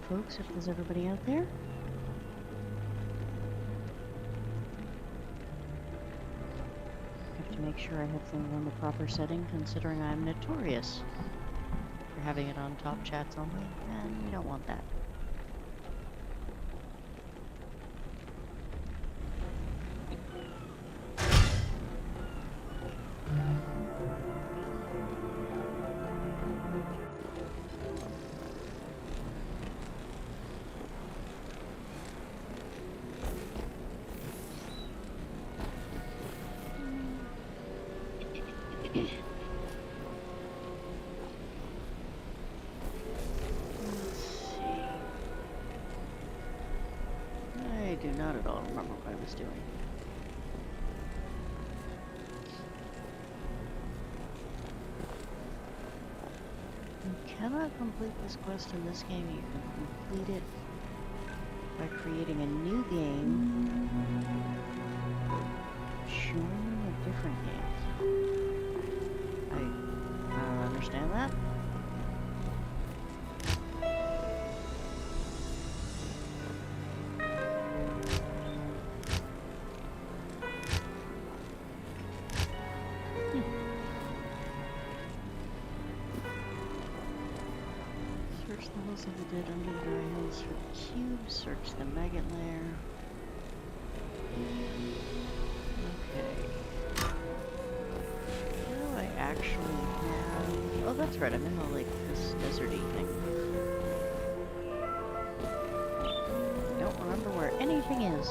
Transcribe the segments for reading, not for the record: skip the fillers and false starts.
folks, if there's everybody out there. Have to make sure I have things on the proper setting, considering I'm notorious for having it on top chats only, and we don't want that. I do not at all remember what I was doing. You cannot complete this quest in this game. You can complete it by creating a new game, joining a different game. I don't understand that. Search the hills of the dead under the dry hills for the cubes. Search the maggot lair. Okay. Do I actually have... Oh, that's right. I'm in the, like, this deserty thing. I don't remember where anything is.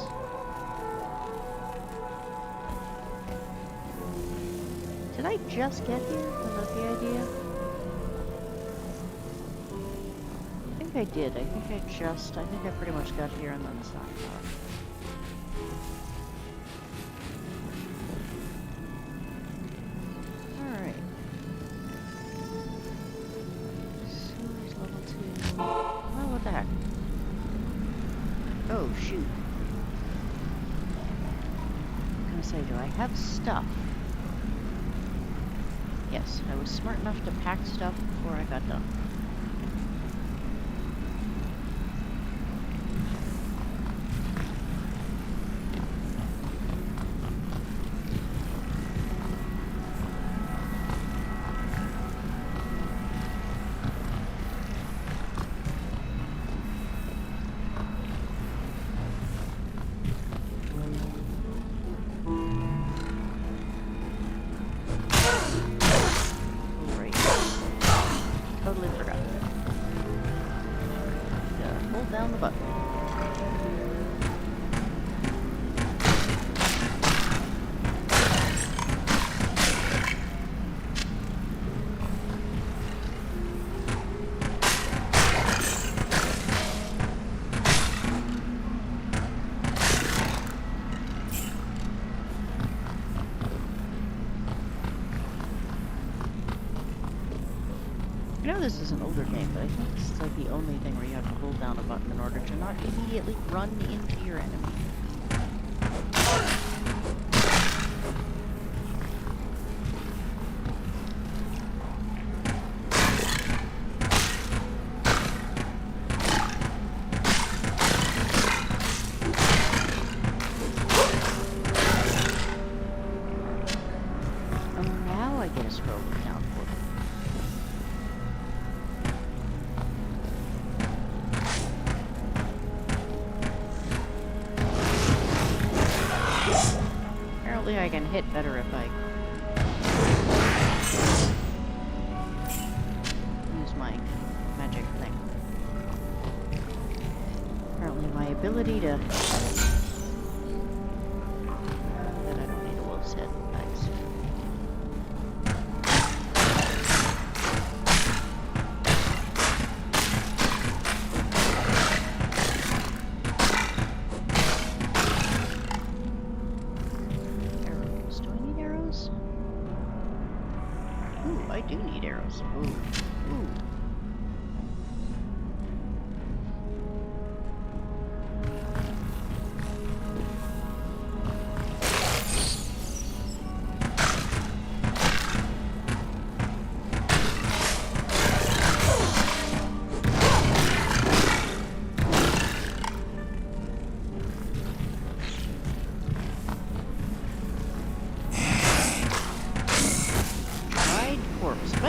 Did I just get here? Was that the idea? I did. I think I pretty much got here and then signed off. Alright. Sewers level 2. Oh, what the heck? Oh, shoot. I was gonna say, do I have stuff? Yes, I was smart enough to pack stuff before I got done. Down the button. I know this is an older game, but I think this is like the only thing where you have to hold down a button in order to not immediately run into your enemy. Oh, now I get a scroll with down for them. I can hit better if I use my magic thing. Apparently my ability to... But I don't need a wolf's head. Nice. I do need arrows. Ooh. Ooh.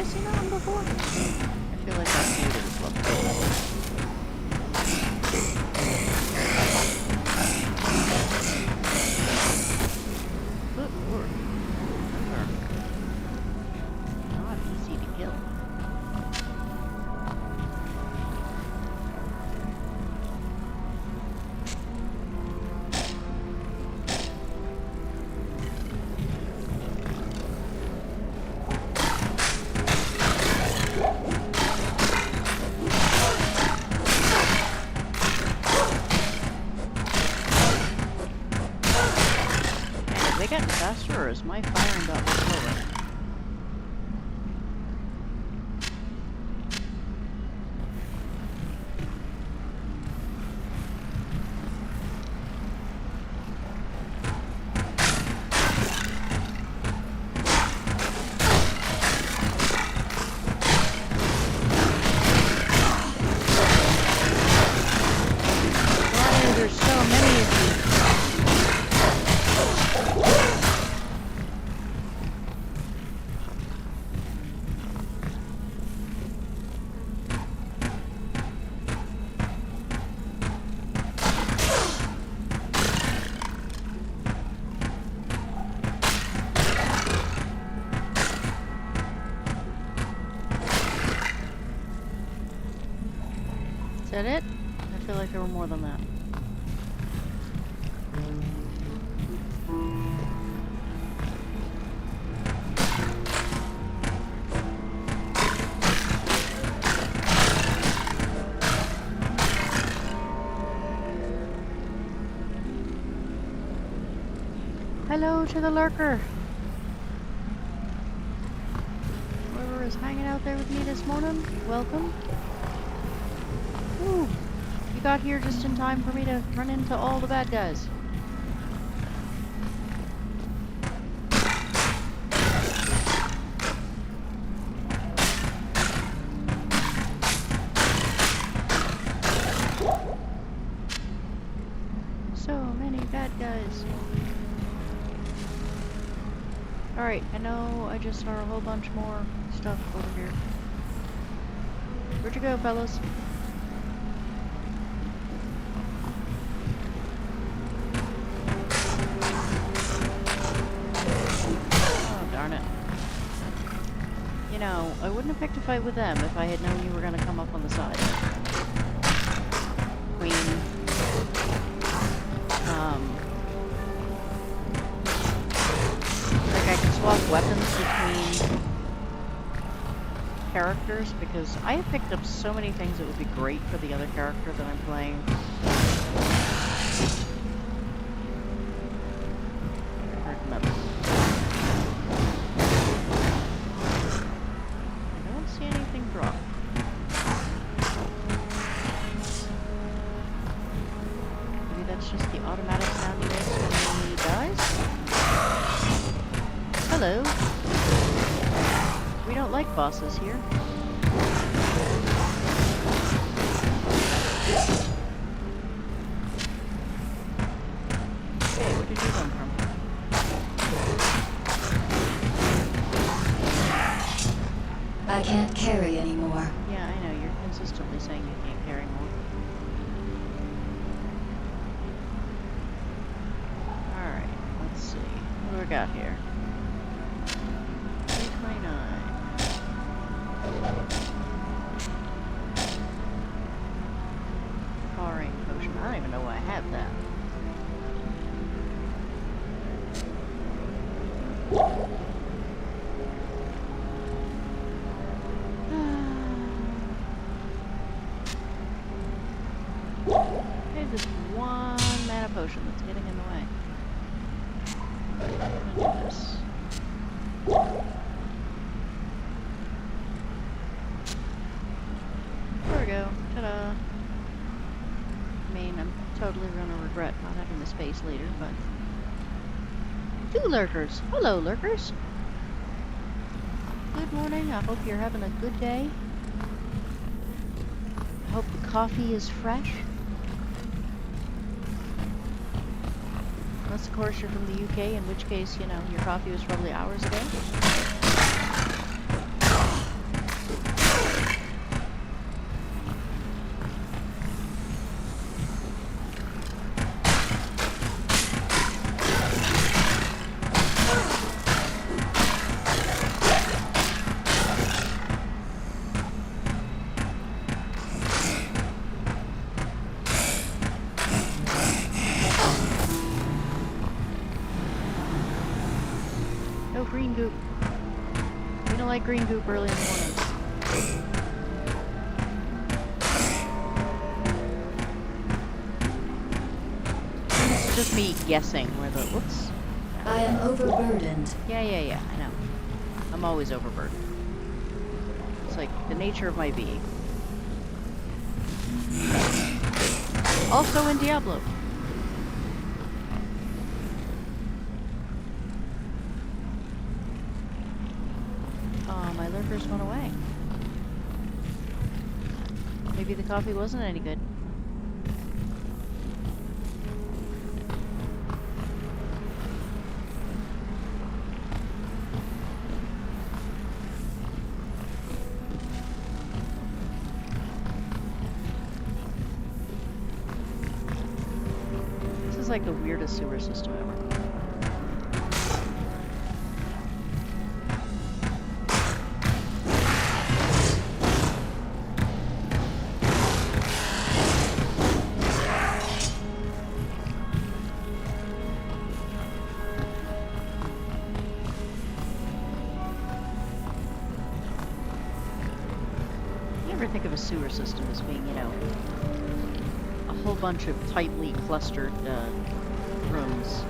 I seen that one before? I feel like I viewed it as well. Good lord. Those are not easy to kill. They got faster, or is my firing got slower? Why there's so many of these? Is that it? I feel like there were more than that. Hello to the lurker. Whoever is hanging out there with me this morning, welcome. Ooh, you got here just in time for me to run into all the bad guys. So many bad guys. Alright, I know I just saw a whole bunch more stuff over here. Where'd you go, fellas? Oh, darn it. You know, I wouldn't have picked a fight with them if I had known you were going to come up on the side. Queen. Like I can swap weapons between characters because I have picked up so many things that would be great for the other character that I'm playing. I heard metal. I don't see anything drop. Maybe that's just the automatic sound he makes when he dies? Hello. We don't like bosses here. Hey, where did you come from? I can't carry anymore. Yeah, I know. You're consistently saying you can't carry more. Alright, let's see. What do we got here? 329. Powering potion. I don't even know why I have that. There's this one mana potion that's getting in the way. I'm gonna do this. There we go. Ta-da. I mean, I'm totally gonna regret not having the space later, but... 2 lurkers! Hello, lurkers! Good morning. I hope you're having a good day. I hope the coffee is fresh. Unless, of course, you're from the UK, in which case, you know, your coffee was probably hours ago. green goop early in the morning. It's just me guessing where the... Whoops. I am overburdened. Yeah, I know. I'm always overburdened. It's like the nature of my being. Also in Diablo. Oh, my lurkers went away. Maybe the coffee wasn't any good. This is like the weirdest sewer system ever. Think of a sewer system as being, you know, a whole bunch of tightly clustered rooms.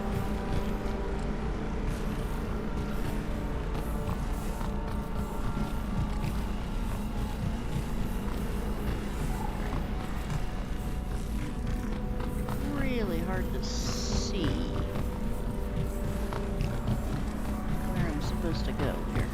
Really hard to see where I'm supposed to go here.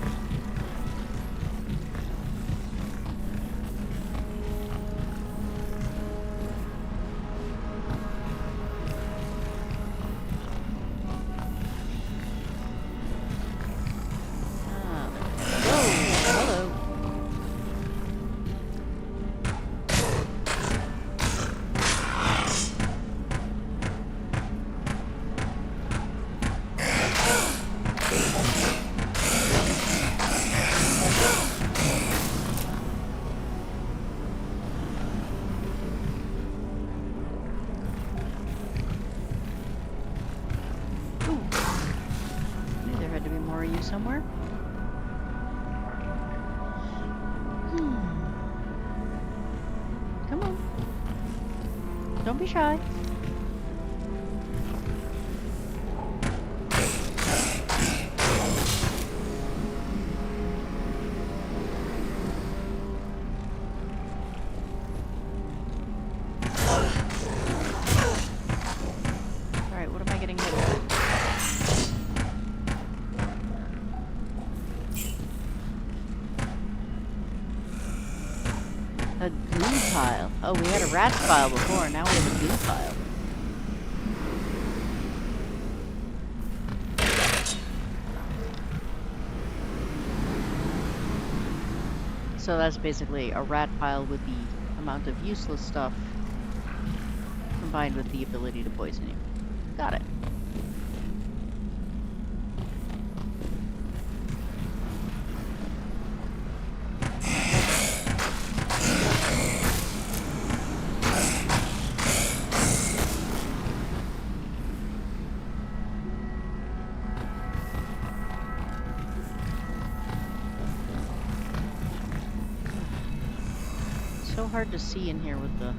Somewhere. Come on. Don't be shy. Alright, what am I getting hit with? A goo pile. Oh, we had a rat pile before, now we have a goo pile. So that's basically a rat pile with the amount of useless stuff combined with the ability to poison you. Got it. So hard to see in here with the...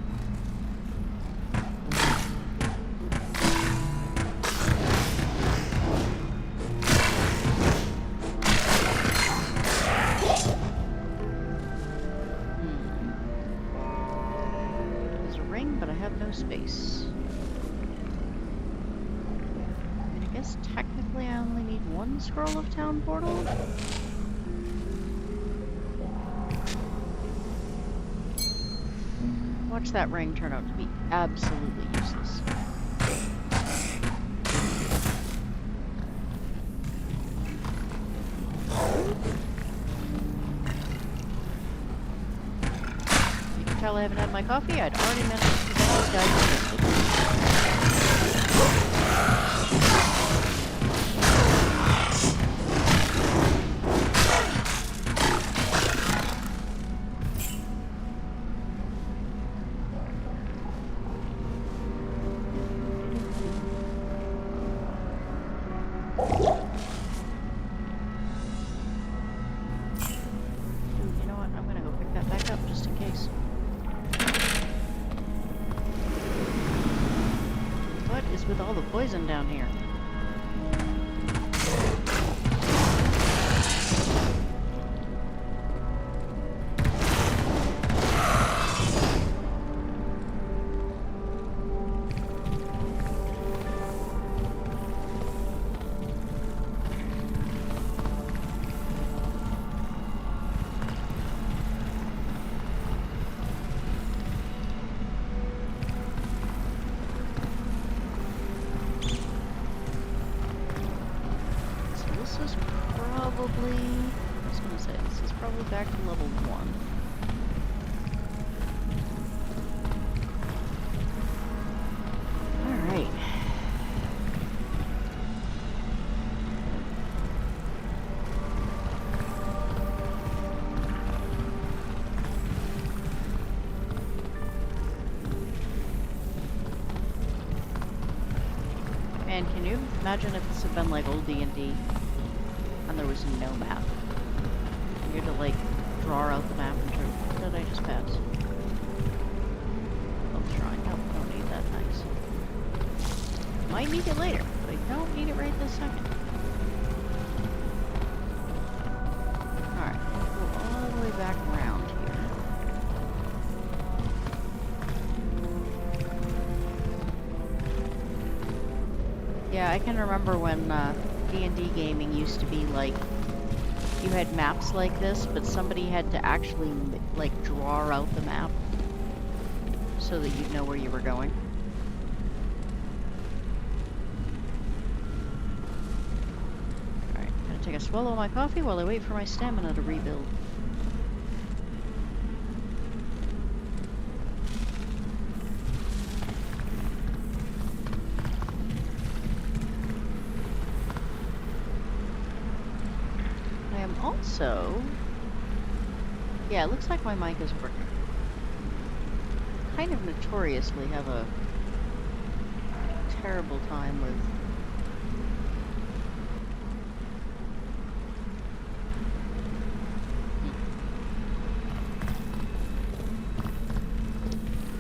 There's a ring, but I have no space. I mean, I guess technically I only need one scroll of town portal. Watch that ring turn out to be absolutely useless. You can tell I haven't had my coffee. I'd already managed to get those guys infected. with all the poison down here? Back to level 1. Alright. Man, can you imagine if this had been like old D&D and there was no map? You had to like draw out the map and turn. What did I just pass? Oh, shrine. Nope, don't need that. Nice. Might need it later, but I don't need it right this second. Alright, go all the way back around here. Yeah, I can remember when D&D gaming used to be like you had maps like this, but somebody had to actually, like, draw out the map so that you'd know where you were going. Alright, gonna take a swallow of my coffee while I wait for my stamina to rebuild. Also, yeah, it looks like my mic is working. Kind of notoriously have a terrible time with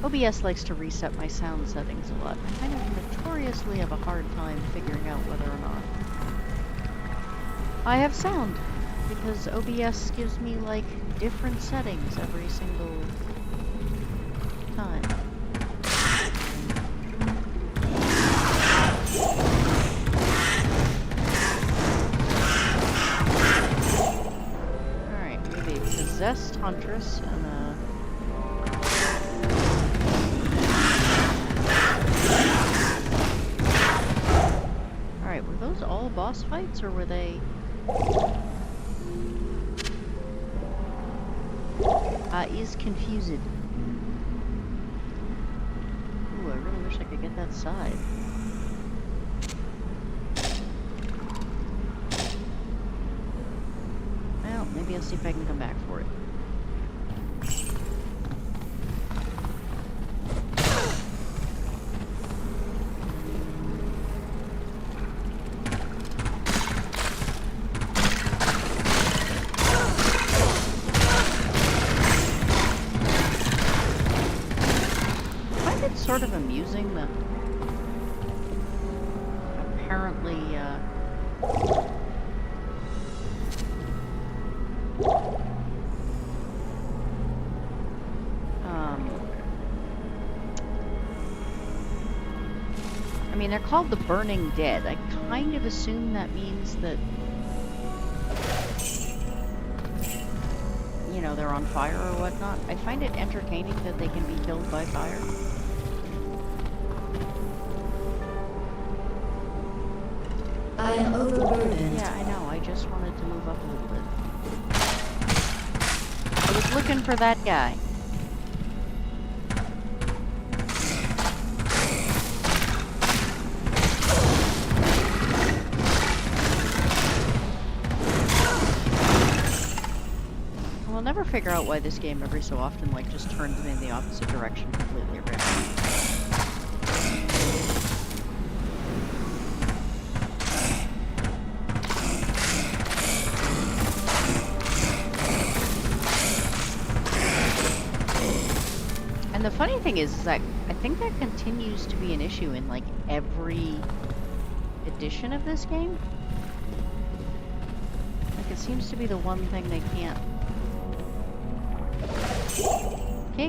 OBS likes to reset my sound settings a lot. I kind of notoriously have a hard time figuring out whether or not I have sound. Because OBS gives me, like, different settings every single time. Alright, we have a possessed huntress and a... Alright, were those all boss fights, or were they... is confused. Ooh, I really wish I could get that side. Well, maybe I'll see if I can come back for it. Sort of amusing that apparently I mean, they're called the Burning Dead. I kind of assume that means that, you know, they're on fire or whatnot. I find it entertaining that they can be killed by fire. I am overburdened. Yeah, I know. I just wanted to move up a little bit. I was looking for that guy. We'll never figure out why this game every so often, like, just turns me in the opposite direction completely randomly. And the funny thing is that I think that continues to be an issue in like every edition of this game. Like it seems to be the one thing they can't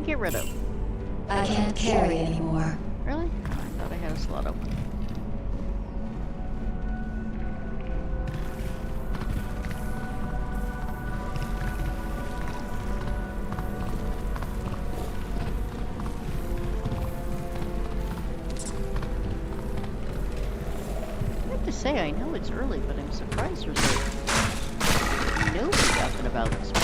get rid of. I can't carry anymore. Really? Oh, I thought I had a slot open. I have to say, I know it's early, but I'm surprised there's like nobody up and about this morning.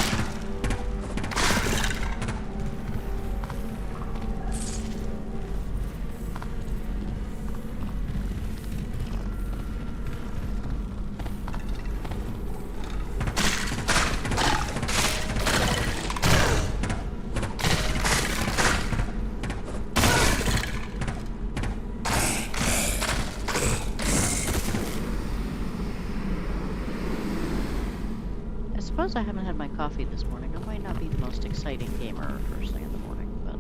I suppose I haven't had my coffee this morning. I might not be the most exciting gamer first thing in the morning, but...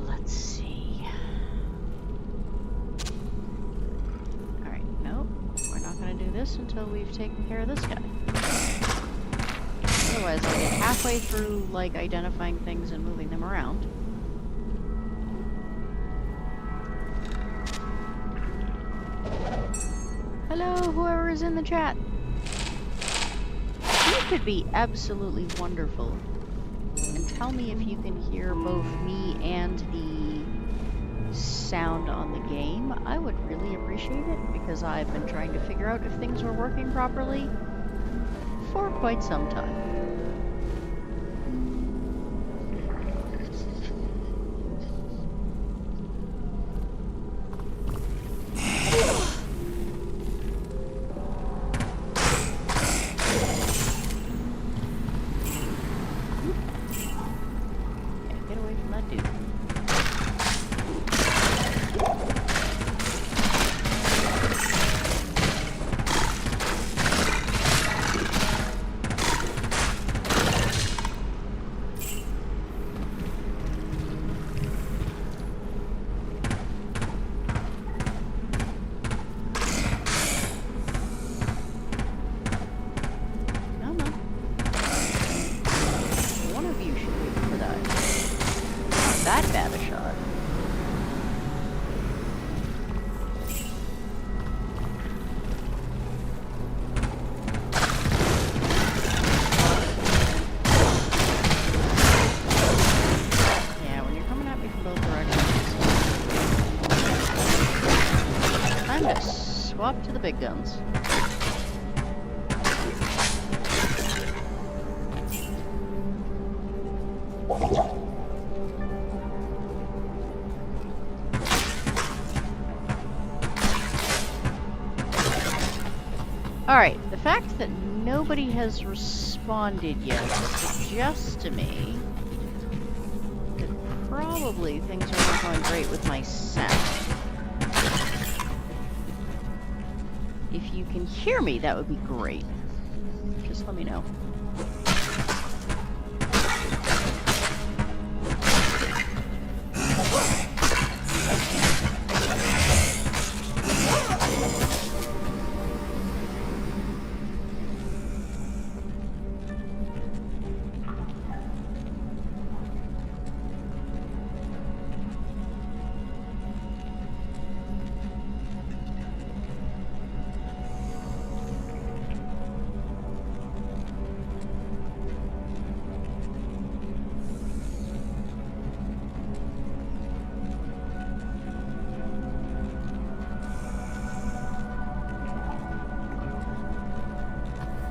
let's see. Alright, nope. We're not going to do this until we've taken care of this guy. Otherwise, I'll get halfway through, like, identifying things and moving them around. Hello, whoever is in the chat. You could be absolutely wonderful and tell me if you can hear both me and the sound on the game. I would really appreciate it because I've been trying to figure out if things were working properly for quite some time. Swap to the big guns. Alright, the fact that nobody has responded yet suggests to me that probably things are not going great with my sound. If you can hear me, that would be great. Just let me know.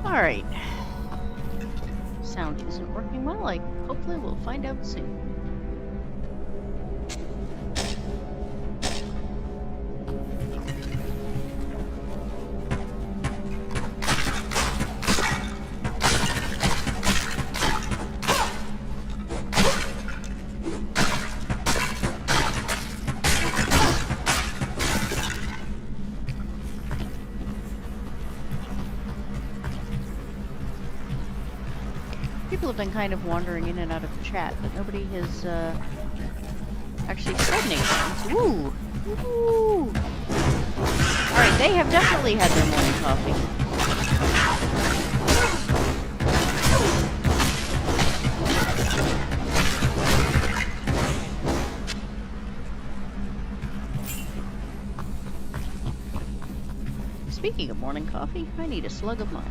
Alright. Sound isn't working well. Hopefully we'll find out soon. People have been kind of wandering in and out of the chat, but nobody has actually said anything. Ooh! Ooh! Alright, they have definitely had their morning coffee. Speaking of morning coffee, I need a slug of mine.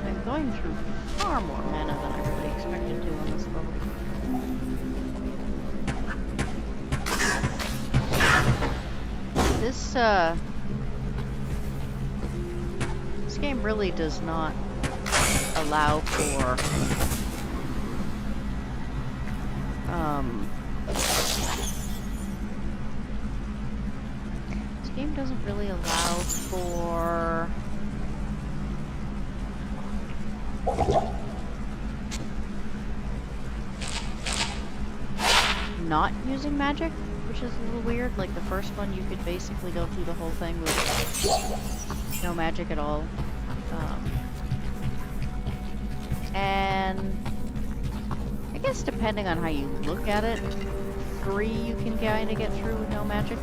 I'm going through far more mana than I really expected to on this level. This game really does not allow for this game doesn't really allow for not using magic, which is a little weird. Like the first one, you could basically go through the whole thing with no magic at all. And I guess depending on how you look at it, 3 you can kind of get through with no magic.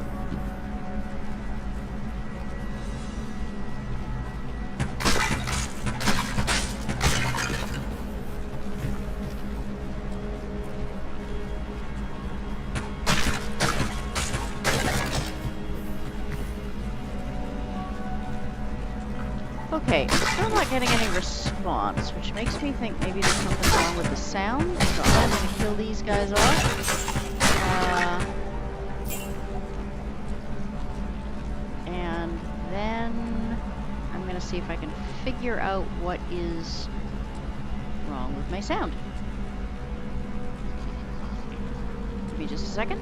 Okay, I'm still not getting any response, which makes me think maybe there's something wrong with the sound, so I'm gonna kill these guys off. And then I'm gonna see if I can figure out what is wrong with my sound. Give me just a second.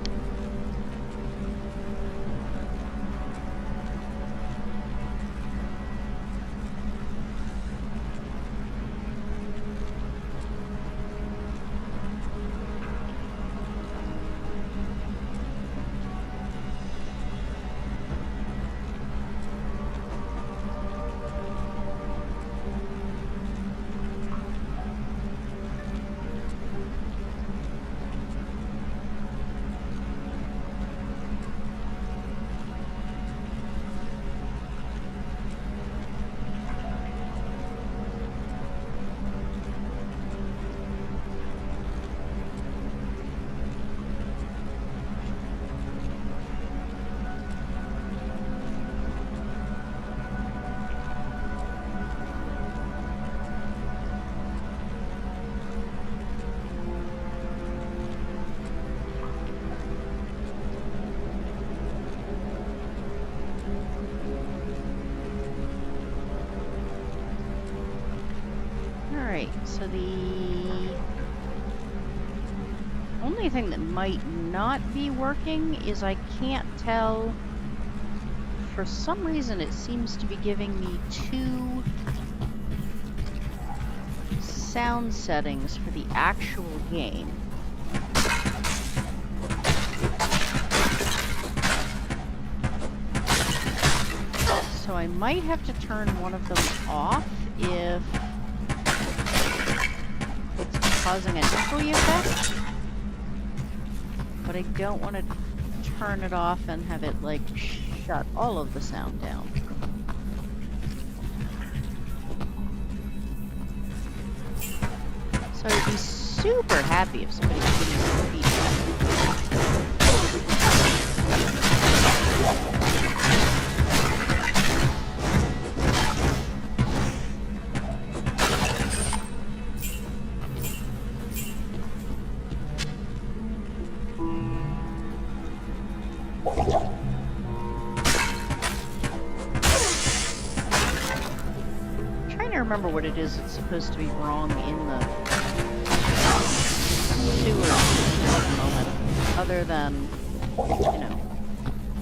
So the only thing that might not be working is I can't tell. For some reason, it seems to be giving me 2 sound settings for the actual game. So I might have to turn one of them off if causing an echoey effect, but I don't want to turn it off and have it like shut all of the sound down. So I'd be super happy if somebody could give me some feedback. Remember what it is that's supposed to be wrong in the sewers at the moment, other than, you know,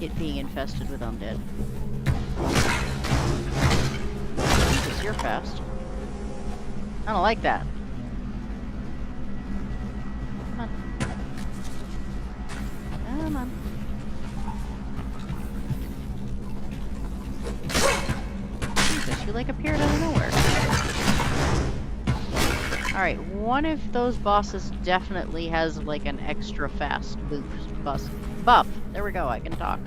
it being infested with undead. Jesus, you're fast. I don't like that. Come on. Come on. Jesus, you like appeared out of nowhere. Alright, one of those bosses definitely has like an extra fast buff. There we go, I can talk.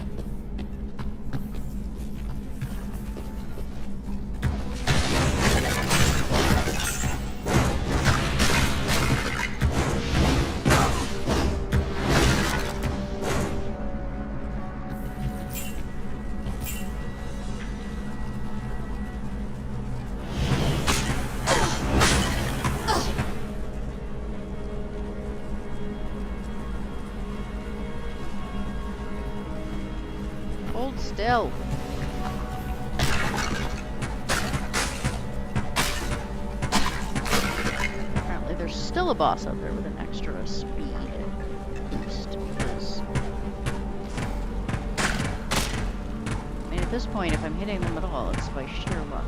Hold still. Apparently there's still a boss out there with an extra speed boost. Because, I mean, at this point, if I'm hitting them at all, it's by sheer luck.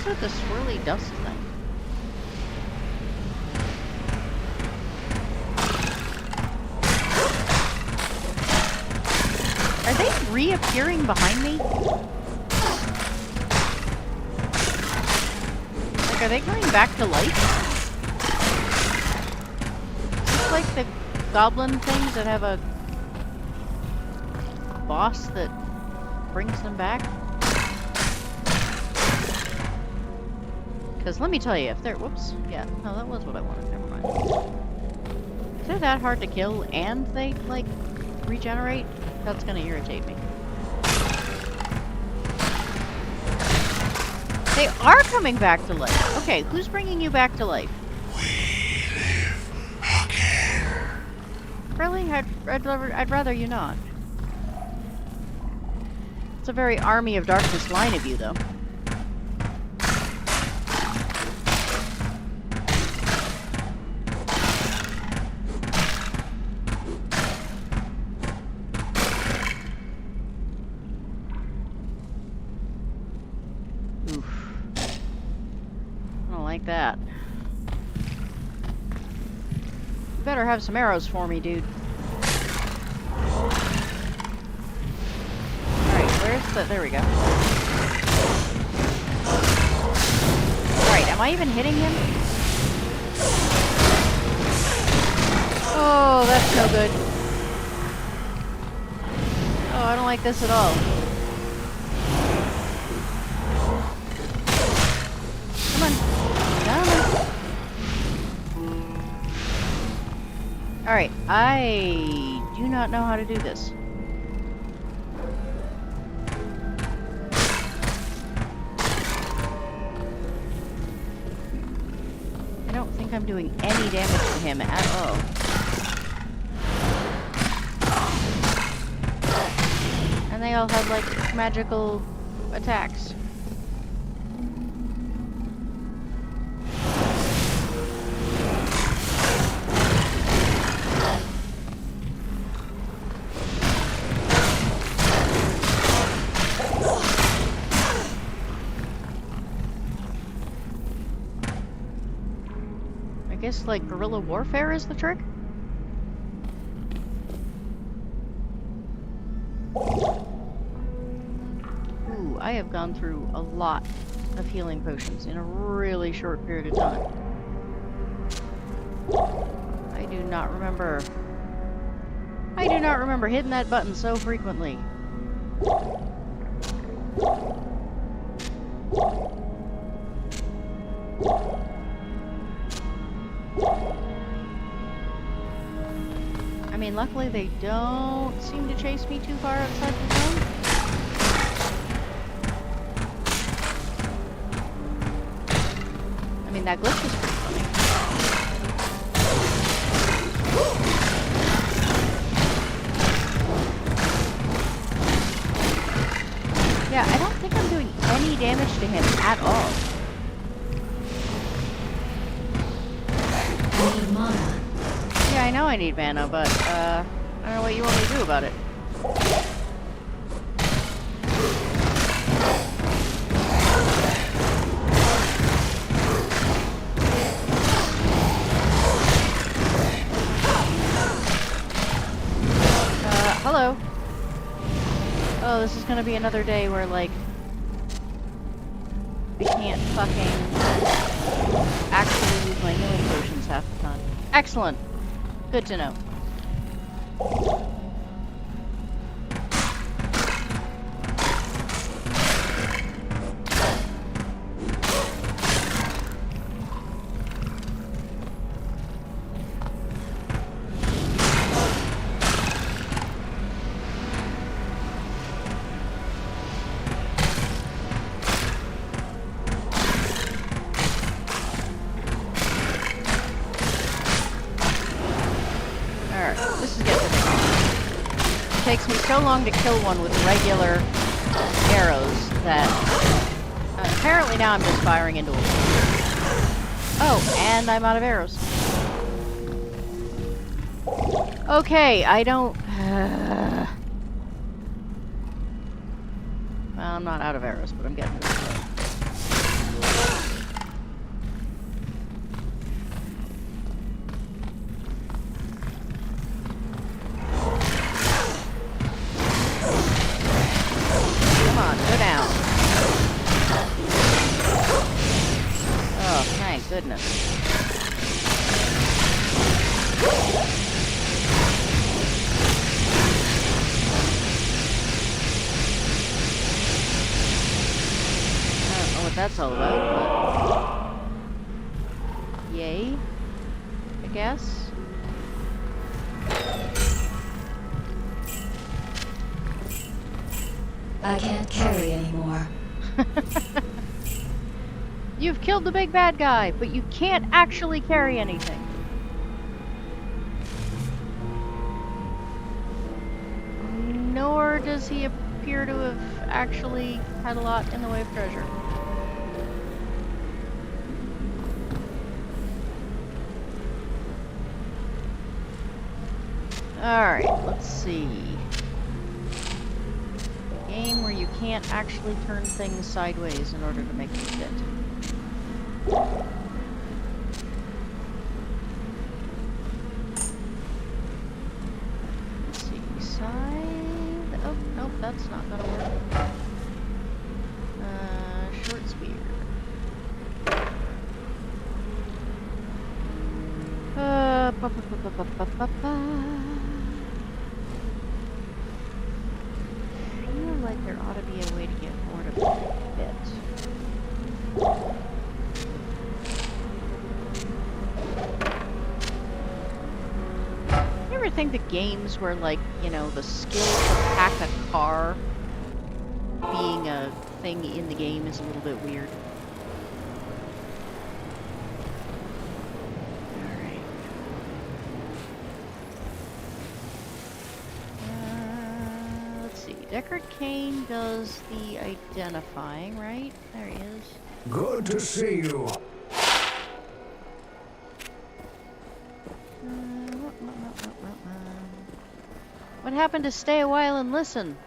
With the swirly dust thing. Are they reappearing behind me? Like, are they coming back to life? Is this like the goblin things that have a boss that brings them back? Because let me tell you, if they're... Whoops. Yeah, no, that was what I wanted. Never mind. If they're that hard to kill and they, like, regenerate, that's gonna irritate me. They are coming back to life. Okay, who's bringing you back to life? We live again. Really? I'd rather you not. It's a very Army of Darkness line of you, though. That. You better have some arrows for me, dude. Alright, where's the... There we go. Alright, am I even hitting him? Oh, that's no good. Oh, I don't like this at all. Come on. Alright, I do not know how to do this. I don't think I'm doing any damage to him at all. And they all have, like, magical attacks. I guess, like, guerrilla warfare is the trick? Ooh, I have gone through a lot of healing potions in a really short period of time. I do not remember hitting that button so frequently. mean, luckily they don't seem to chase me too far outside the zone. I mean, that glitch was pretty funny. Yeah, I don't think I'm doing any damage to him at all. I need mana. Yeah, I know I need mana, but, I don't know what you want me to do about it. Hello. Oh, this is gonna be another day where, like, I can't fucking actually use my healing potions half the time. Excellent. Good to know. This is getting ridiculous. It takes me so long to kill one with regular arrows that apparently now I'm just firing into a wall. Oh, and I'm out of arrows. Okay, I don't... well, I'm not out of arrows, but I'm getting this way. Goodness. I don't know what that's all about, but... yay, I guess. I can't carry anymore. You've killed the big bad guy, but you can't actually carry anything. Nor does he appear to have actually had a lot in the way of treasure. Alright, let's see. Game where you can't actually turn things sideways in order to make them fit. Let's see, side... oh, nope, that's not gonna work. Short spear. I feel like there ought to be a way to get more to fit. You ever think the games where, like, you know, the skill to hack a car being a thing in the game is a little bit weird? Alright. Let's see. Deckard Cain does the identifying, right? There he is. Good to see you. What happened to stay a while and listen?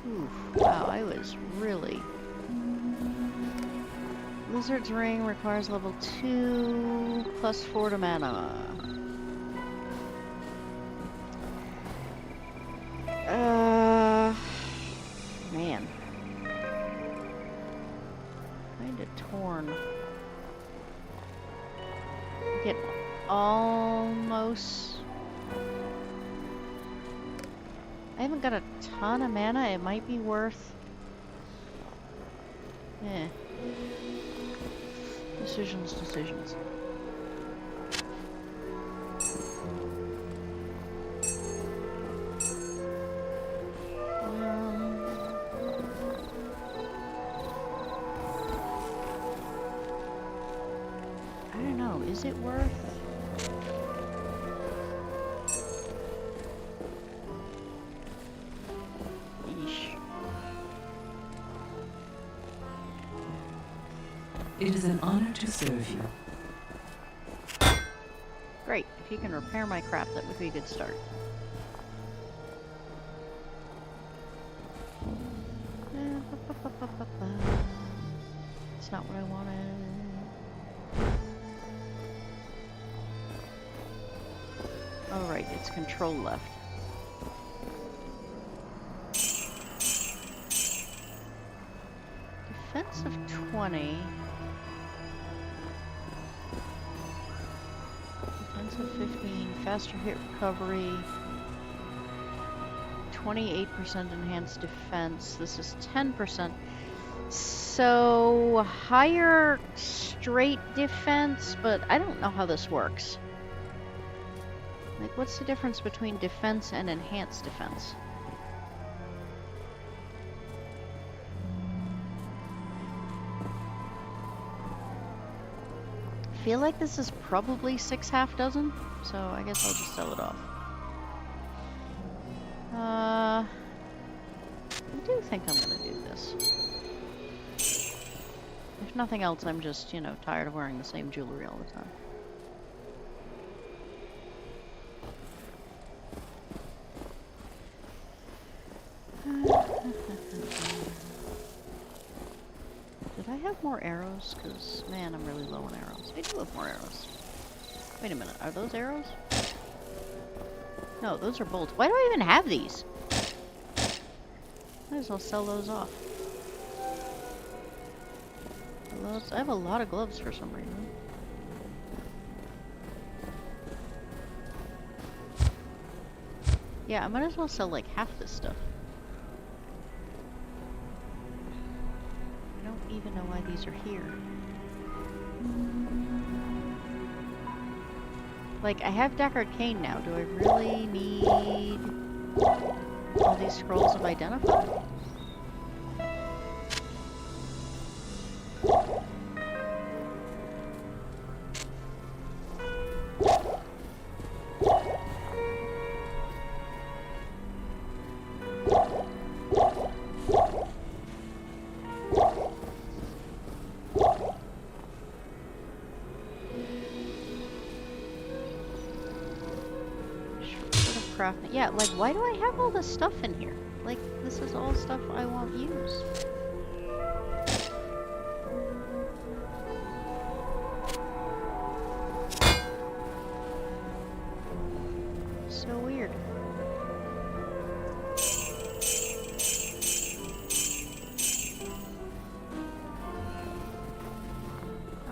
Oof, wow, I was really... Lizard's Ring requires level 2 plus 4 to mana. Man. Kinda torn. Get almost... I haven't got a ton of mana. It might be worth... eh. Decisions. I don't know, is it worth? Yeesh. It is an honor to serve you. Great, if you can repair my crap, that would be a good start. It's not what I wanted. Oh right, it's control left. Defense of 20. Defense of 15. Faster hit recovery. 28% enhanced defense. This is 10%. So higher straight defense, but I don't know how this works. Like, what's the difference between defense and enhanced defense? I feel like this is probably 6 half dozen, so I guess I'll just sell it off. I do think I'm gonna do this. If nothing else, I'm just, you know, tired of wearing the same jewelry all the time. Did I have more arrows? Because, man, I'm really low on arrows. I do have more arrows. Wait a minute, are those arrows? No, those are bolts. Why do I even have these? Might as well sell those off. I have a lot of gloves for some reason. Yeah, I might as well sell like half this stuff. I don't even know why these are here. Like, I have Deckard Cain now. Do I really need all these scrolls of identify? Yeah, like, why do I have all this stuff in here? Like, this is all stuff I won't use. So weird.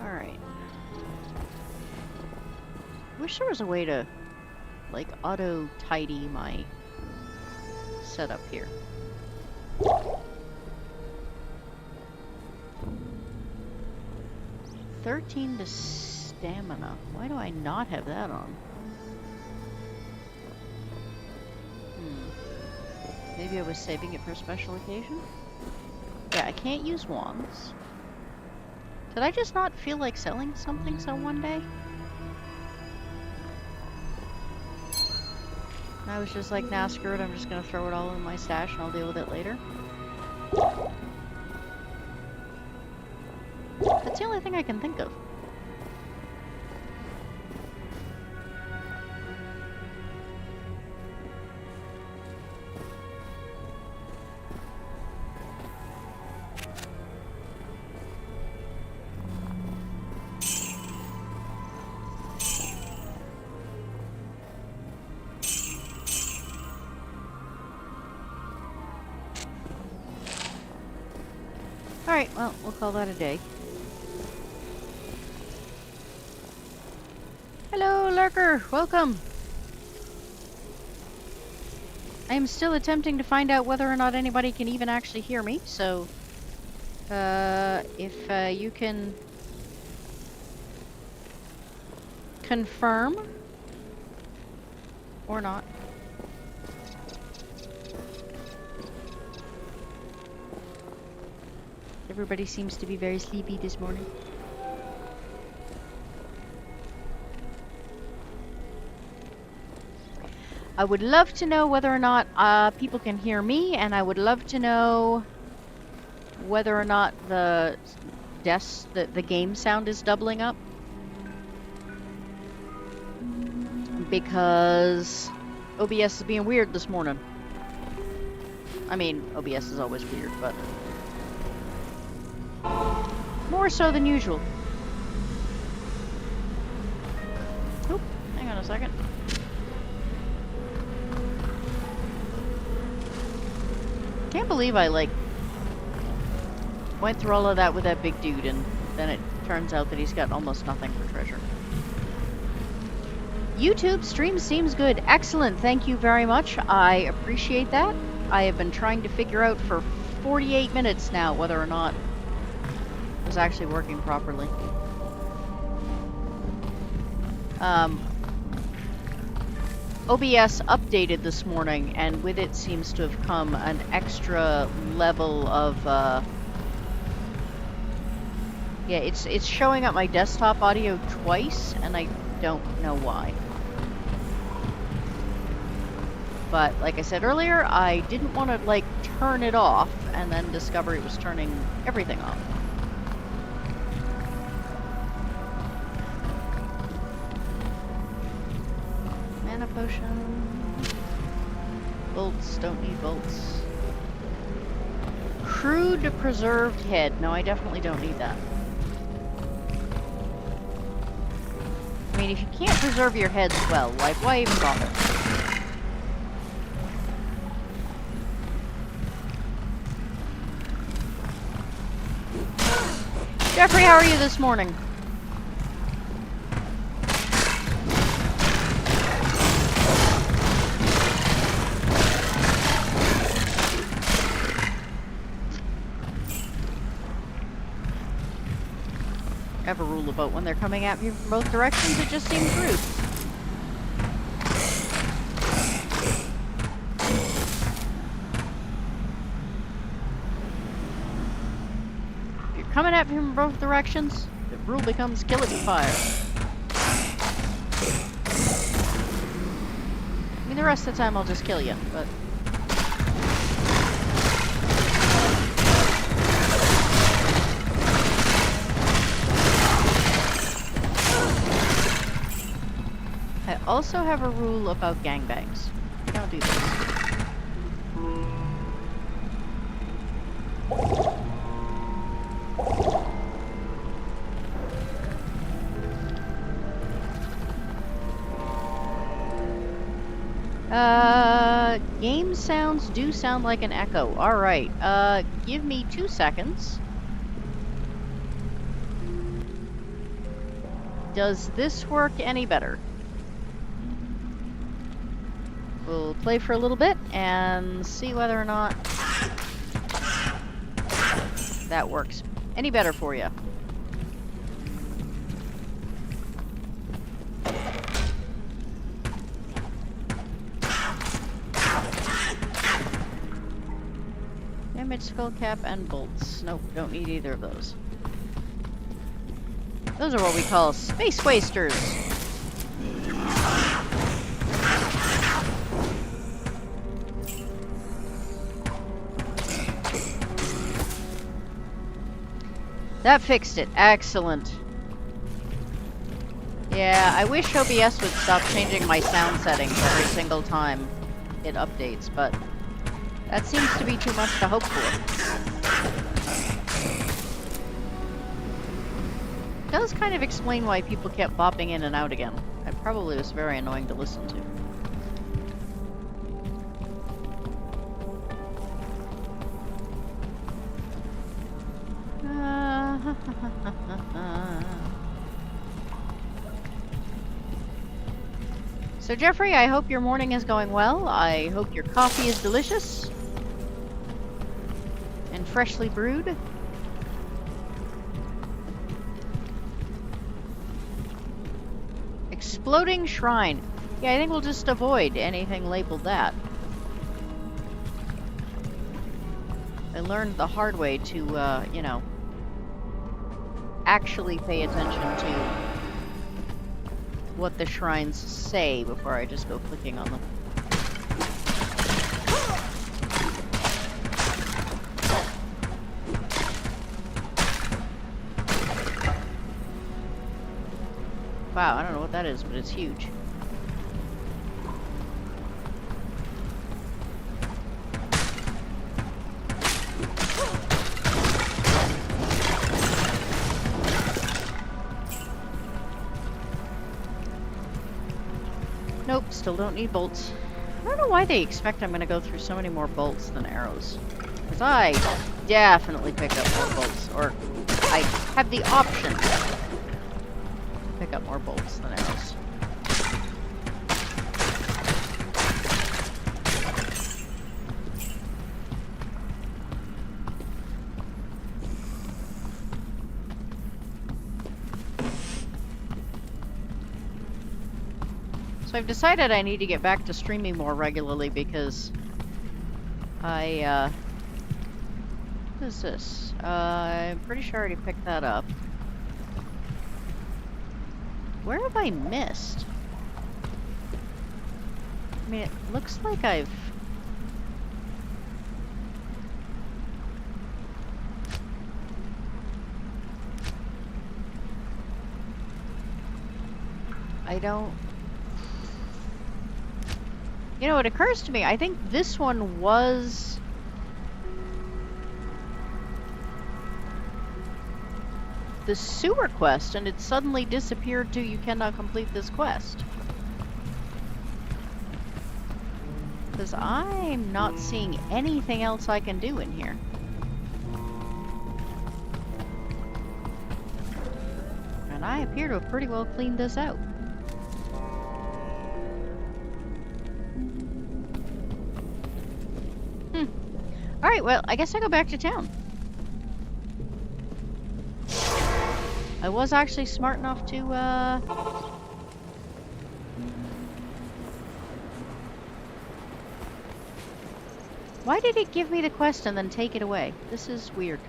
Alright. Wish there was a way to like auto tidy my setup here. $13 to stamina. Why do I not have that on? Maybe I was saving it for a special occasion? Yeah, I can't use wands. Did I just not feel like selling something so one day? I was just like, nah, screw it, I'm just gonna throw it all in my stash and I'll deal with it later. That's the only thing I can think of. Alright, well, we'll call that a day. Hello, Lurker! Welcome! I am still attempting to find out whether or not anybody can even actually hear me, so... if you can confirm or not. Everybody seems to be very sleepy this morning. I would love to know whether or not people can hear me, and I would love to know whether or not the game sound is doubling up. Because OBS is being weird this morning. I mean, OBS is always weird, but more so than usual. Oop, hang on a second. Can't believe I, like, went through all of that with that big dude, and then it turns out that he's got almost nothing for treasure. YouTube stream seems good. Excellent. Thank you very much. I appreciate that. I have been trying to figure out for 48 minutes now whether or not it was actually working properly. OBS updated this morning, and with it seems to have come an extra level of yeah, it's showing up my desktop audio twice, and I don't know why. But like I said earlier, I didn't want to like turn it off and then discover it was turning everything off. Mana potion. Bolts, don't need bolts. Crude preserved head. No, I definitely don't need that. I mean, if you can't preserve your heads well, like, why even bother? Jeffrey, how are you this morning? I have a rule about when they're coming at me from both directions, it just seems rude. If you're coming at me from both directions, the rule becomes kill it with fire. I mean, the rest of the time I'll just kill you, but... I also have a rule about gangbangs. Don't do this. Game sounds do sound like an echo. Alright, give me 2 seconds. Does this work any better? We'll play for a little bit and see whether or not that works any better for you. Damage, skull cap, and bolts. Nope, don't need either of those. Those are what we call space wasters. That fixed it. Excellent. Yeah, I wish OBS would stop changing my sound settings every single time it updates, but that seems to be too much to hope for. It does kind of explain why people kept bopping in and out again. It probably was very annoying to listen to. So Jeffrey, I hope your morning is going well. I hope your coffee is delicious and freshly brewed. Exploding shrine. Yeah, I think we'll just avoid anything labeled that. I learned the hard way to, you know, actually pay attention to what the shrines say before I just go clicking on them. Wow, I don't know what that is, but it's huge. Nope, still don't need bolts. I don't know why they expect I'm going to go through so many more bolts than arrows. Because I definitely pick up more bolts, or I have the option to pick up more bolts than arrows. So I've decided I need to get back to streaming more regularly because I, what is this? I'm pretty sure I already picked that up. Where have I missed? I mean, it looks like I've... I don't... You know, it occurs to me, I think this one was... the sewer quest, and it suddenly disappeared to you cannot complete this quest. Because I'm not seeing anything else I can do in here. And I appear to have pretty well cleaned this out. Alright, well, I guess I go back to town. I was actually smart enough to, Why did it give me the quest and then take it away? This is weird.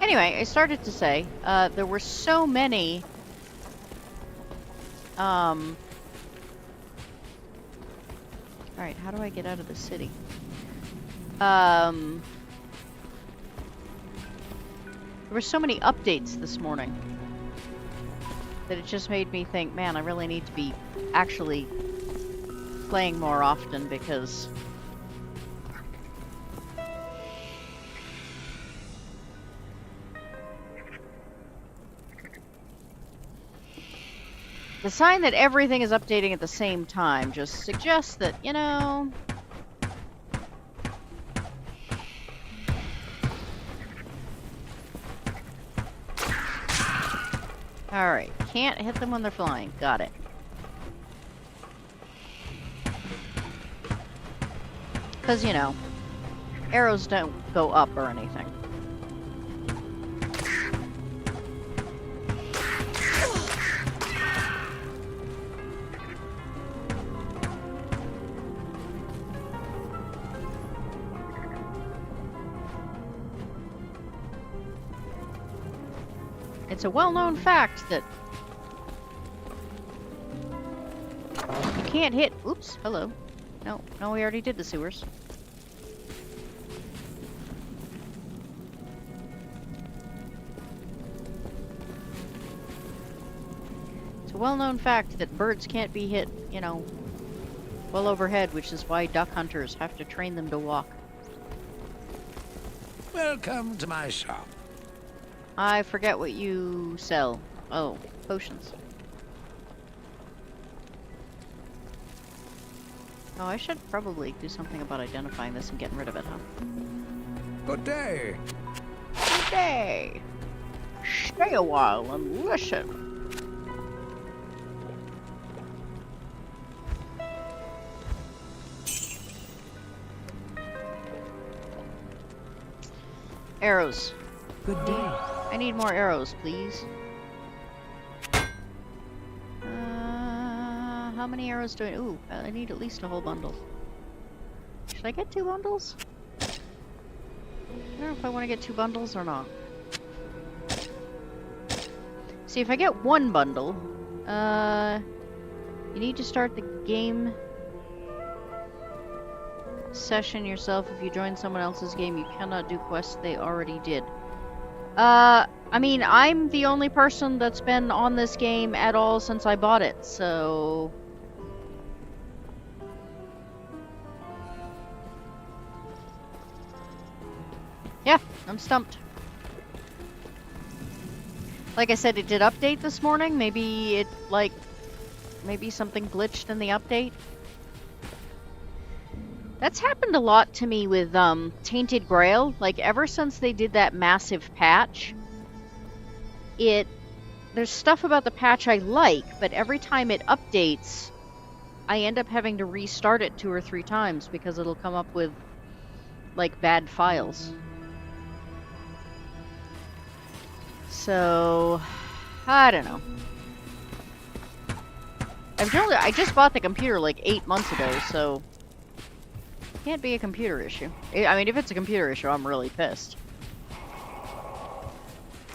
Anyway, I started to say, there were so many, alright, how do I get out of the city? There were so many updates this morning that it just made me think, man, I really need to be actually playing more often because the sign that everything is updating at the same time just suggests that, you know... Alright, can't hit them when they're flying. Got it. Because, you know, arrows don't go up or anything. It's a well-known fact that you can't hit... Oops, hello. No, we already did the sewers. It's a well-known fact that birds can't be hit, you know, well overhead, which is why duck hunters have to train them to walk. Welcome to my shop. I forget what you sell. Oh, potions. Oh, I should probably do something about identifying this and getting rid of it, huh? Good day. Good day. Stay a while and listen. Arrows. Good day. I need more arrows, please. How many arrows do I... Ooh, I need at least a whole bundle. Should I get 2 bundles? I don't know if I want to get 2 bundles or not. See, if I get 1 bundle, you need to start the game session yourself. If you join someone else's game, you cannot do quests they already did. I mean, I'm the only person that's been on this game at all since I bought it, so... Yeah, I'm stumped. Like I said, it did update this morning. Maybe it, like... Maybe something glitched in the update. That's happened a lot to me with, Tainted Grail. Like, ever since they did that massive patch... There's stuff about the patch I like, but every time it updates, I end up having to restart it 2 or 3 times because it'll come up with, like, bad files. So, I don't know. I just bought the computer like 8 months ago, so it can't be a computer issue. I mean, if it's a computer issue, I'm really pissed.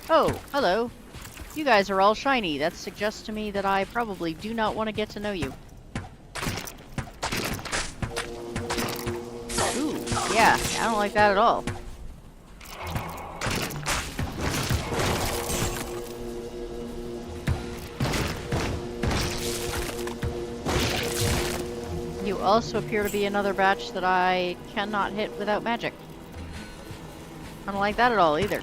Oh, hello. You guys are all shiny. That suggests to me that I probably do not want to get to know you. Ooh, yeah, I don't like that at all. You also appear to be another batch that I cannot hit without magic. I don't like that at all either.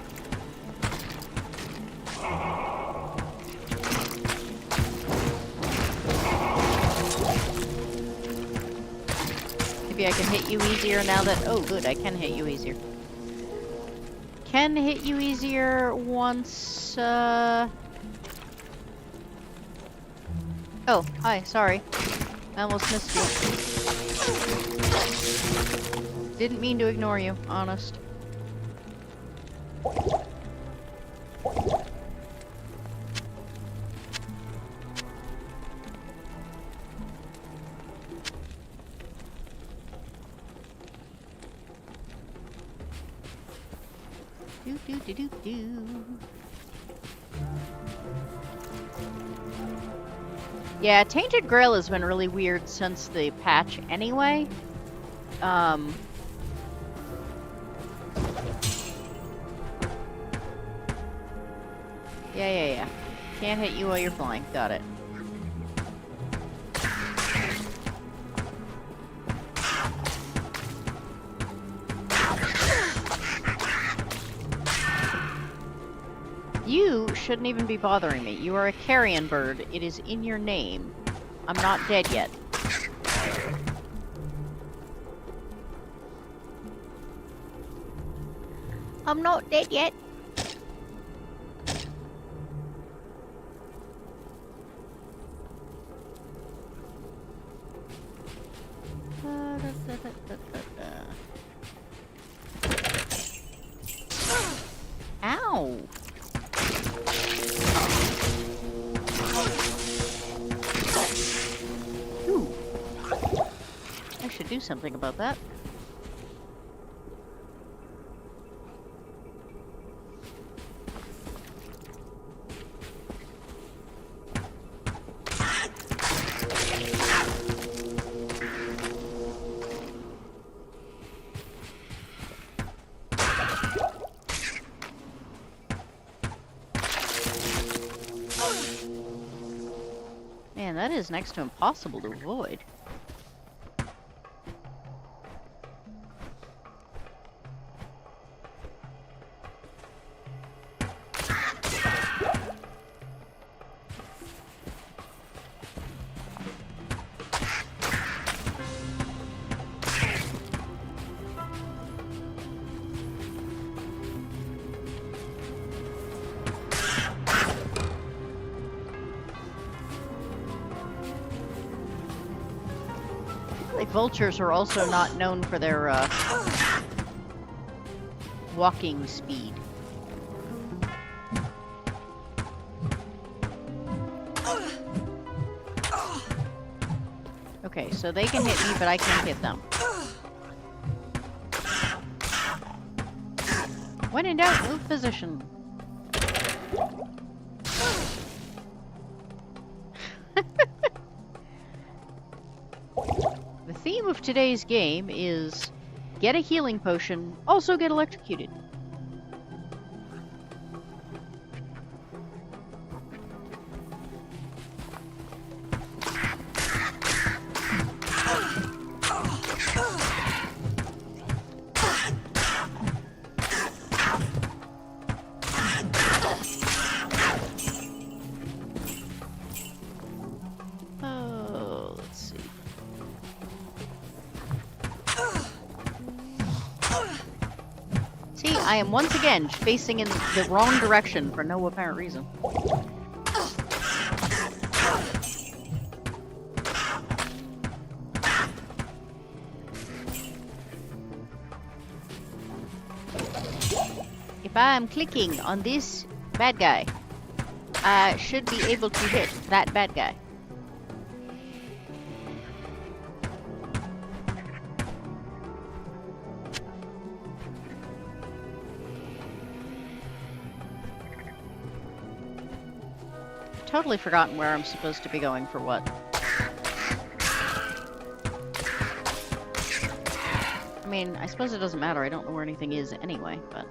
Maybe I can hit you easier now that... Oh, good, I can hit you easier. Can hit you easier once, Oh, hi, sorry. I almost missed you. Didn't mean to ignore you, honest. Do do do do do. Yeah, Tainted Grail has been really weird since the patch anyway. Yeah. Can't hit you while you're flying. Got it. You shouldn't even be bothering me. You are a carrion bird. It is in your name. I'm not dead yet. I'm not dead yet. Ow! Ooh. I should do something about that. Man, that is next to impossible to avoid. Vultures are also not known for their walking speed. Okay, so they can hit me, but I can't hit them. When in doubt, move position. The theme of today's game is get a healing potion, also get electrocuted. Oh, let's see. See, I am once again facing in the wrong direction for no apparent reason. If I am clicking on this bad guy, I should be able to hit that bad guy. Totally forgotten where I'm supposed to be going for what. I mean, I suppose it doesn't matter. I don't know where anything is anyway, but...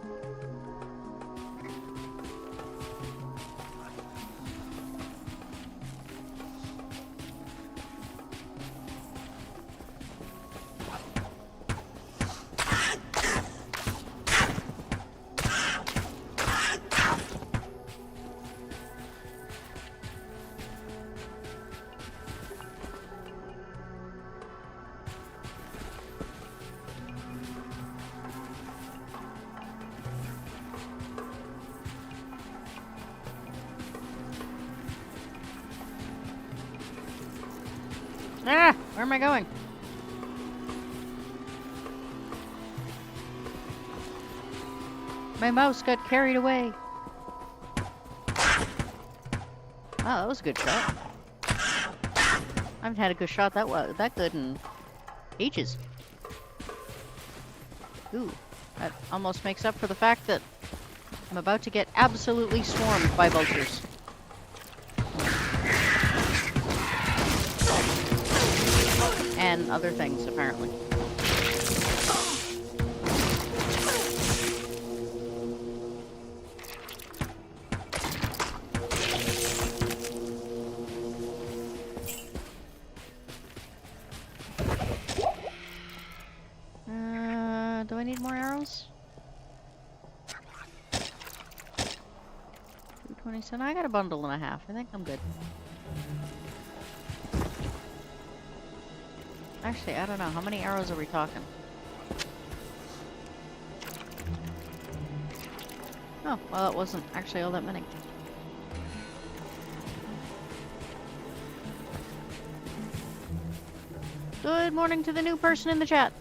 Ah! Where am I going? My mouse got carried away. Oh, that was a good shot. I haven't had a good shot that good in ages. Ooh, that almost makes up for the fact that I'm about to get absolutely swarmed by vultures. And other things, apparently. Do I need more arrows? 227. I got a bundle and a half. I think I'm good. Actually, I don't know. How many arrows are we talking? Oh, well, it wasn't actually all that many. Good morning to the new person in the chat.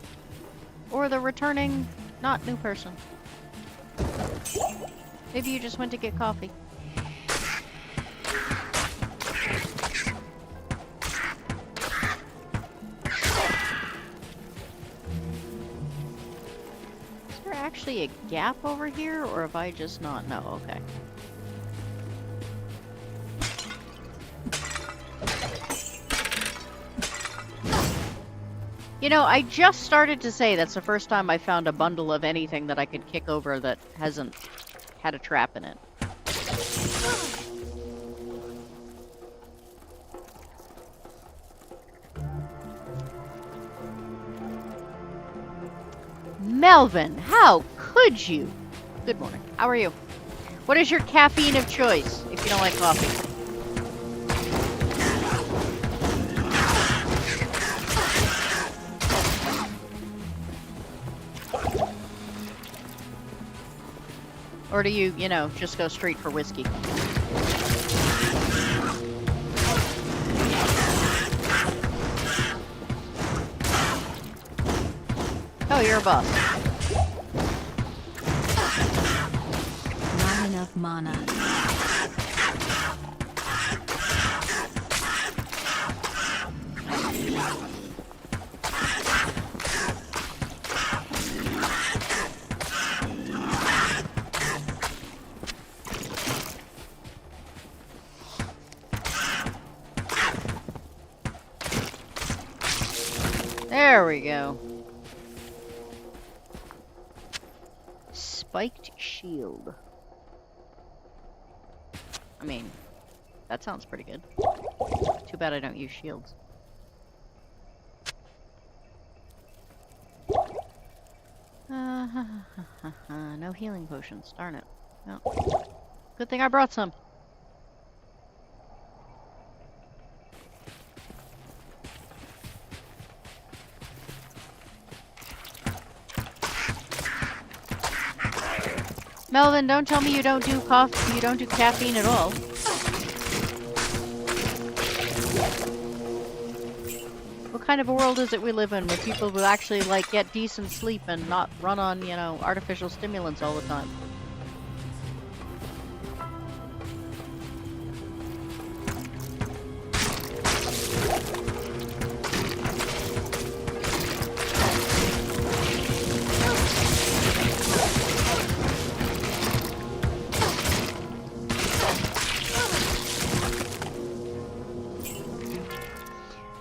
Or the returning, not new person. Maybe you just went to get coffee. Actually a gap over here, or have I just not? No, okay. You know, I just started to say that's the first time I found a bundle of anything that I could kick over that hasn't had a trap in it. Melvin, how could you? Good morning. How are you? What is your caffeine of choice if you don't like coffee? Or do you, you know, just go straight for whiskey? Oh, you're a boss. enough mana. There we go. Spiked shield. I mean, that sounds pretty good. Too bad I don't use shields. No healing potions. Darn it. Well, good thing I brought some. Melvin, don't tell me you don't do coffee, you don't do caffeine at all. What kind of a world is it we live in where people will actually, like, get decent sleep and not run on, you know, artificial stimulants all the time?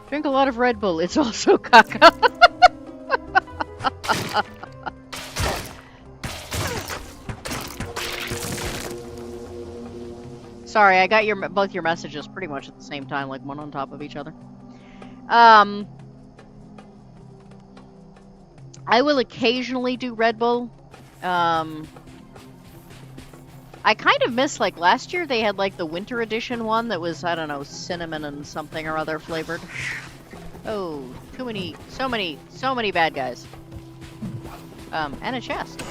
Drink a lot of Red Bull, it's also caca. Sorry, I got both your messages pretty much at the same time, like one on top of each other. I will occasionally do Red Bull. I kind of miss, like, last year they had, like, the winter edition one that was, I don't know, cinnamon and something or other flavored. Oh, so many bad guys. And a chest.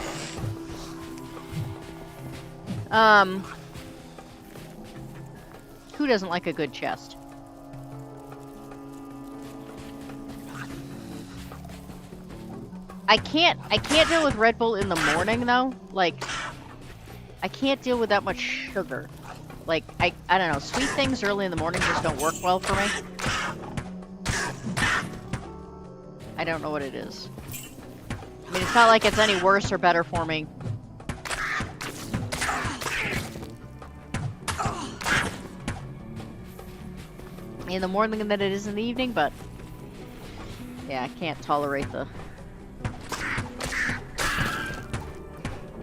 Who doesn't like a good chest? I can't deal with Red Bull in the morning, though. Like, I can't deal with that much sugar. Like, I don't know, sweet things early in the morning just don't work well for me. I don't know what it is. I mean, it's not like it's any worse or better for me. In the morning than it is in the evening, but yeah, I can't tolerate the...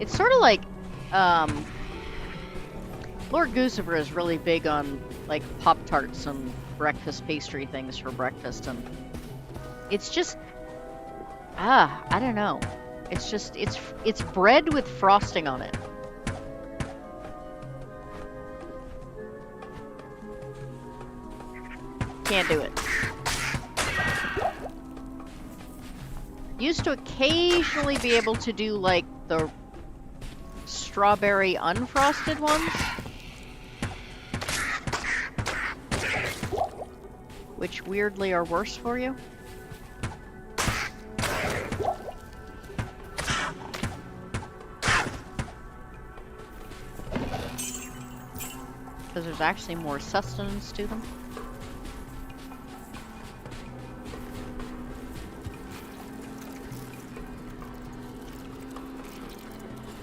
It's sort of like, Lord Guccifer is really big on, like, Pop-Tarts and breakfast pastry things for breakfast, and it's just, I don't know. It's just, it's bread with frosting on it. Can't do it. Used to occasionally be able to do, like, the strawberry unfrosted ones, which weirdly are worse for you. Because there's actually more sustenance to them.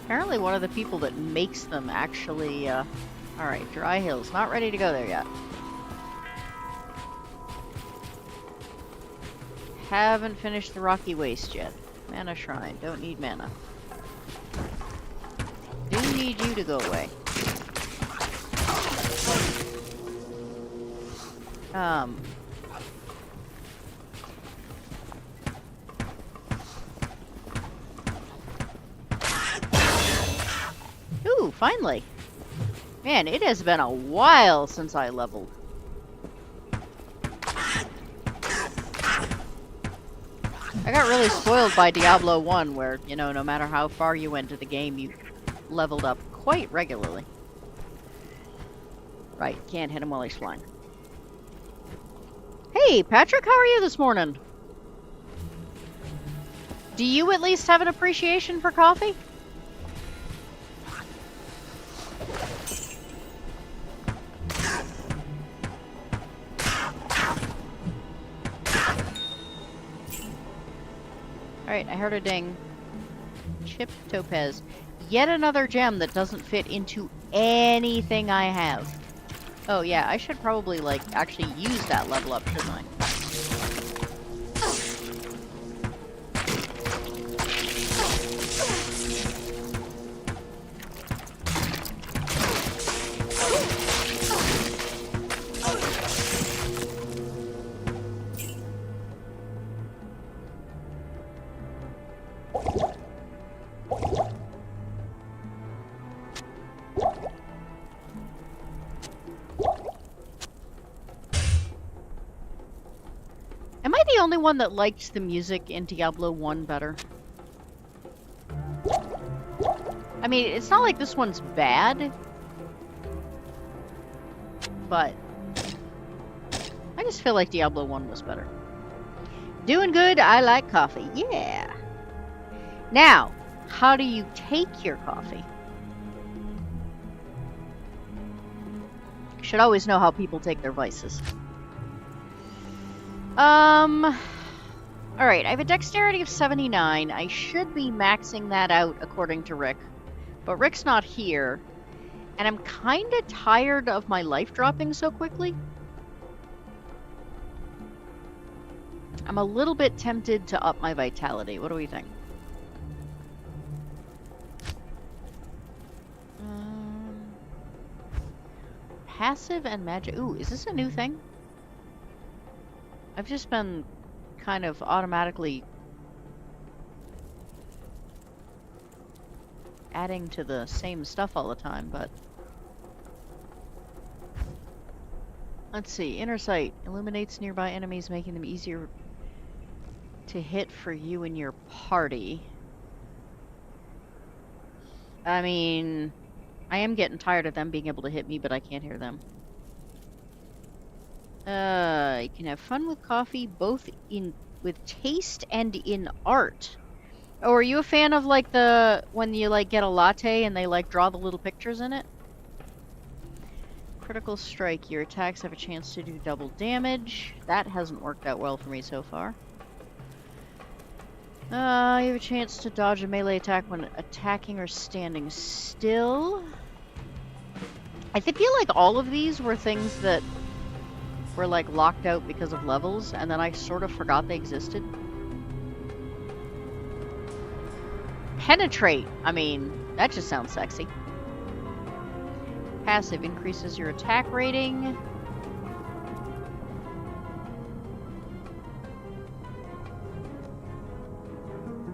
Apparently one of the people that makes them actually, alright, Dry Hills, not ready to go there yet. Haven't finished the Rocky Waste yet. Mana Shrine, don't need mana. Do need you to go away. Ooh, finally. Man, it has been a while since I leveled. I got really spoiled by Diablo 1, where, you know, no matter how far you went to the game, you leveled up quite regularly. Right, can't hit him while he's flying. Hey, Patrick, how are you this morning? Do you at least have an appreciation for coffee? Alright, I heard a ding. Chip topaz. Yet another gem that doesn't fit into anything I have. Oh yeah, I should probably, like, actually use that level up, shouldn't I? Am I the only one that liked the music in Diablo 1 better? I mean, it's not like this one's bad, but I just feel like Diablo 1 was better. Doing good, I like coffee, yeah! Now, how do you take your coffee? Should always know how people take their vices. Alright, I have a dexterity of 79. I should be maxing that out according to Rick. But Rick's not here. And I'm kinda tired of my life dropping so quickly. I'm a little bit tempted to up my vitality. What do we think? Passive and magic. Ooh, is this a new thing? I've just been kind of automatically adding to the same stuff all the time, but let's see. Inner sight illuminates nearby enemies, making them easier to hit for you and your party. I mean, I am getting tired of them being able to hit me, but I can't hear them. You can have fun with coffee, both with taste and in art. Oh, are you a fan of, like, when you, like, get a latte and they, like, draw the little pictures in it? Critical strike. Your attacks have a chance to do double damage. That hasn't worked out well for me so far. You have a chance to dodge a melee attack when attacking or standing still. I feel like all of these were things that were, like, locked out because of levels, and then I sort of forgot they existed. Penetrate! I mean, that just sounds sexy. Passive increases your attack rating.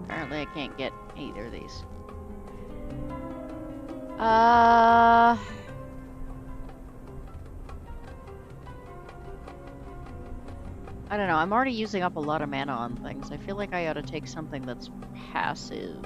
Apparently I can't get either of these. I don't know, I'm already using up a lot of mana on things. I feel like I ought to take something that's passive.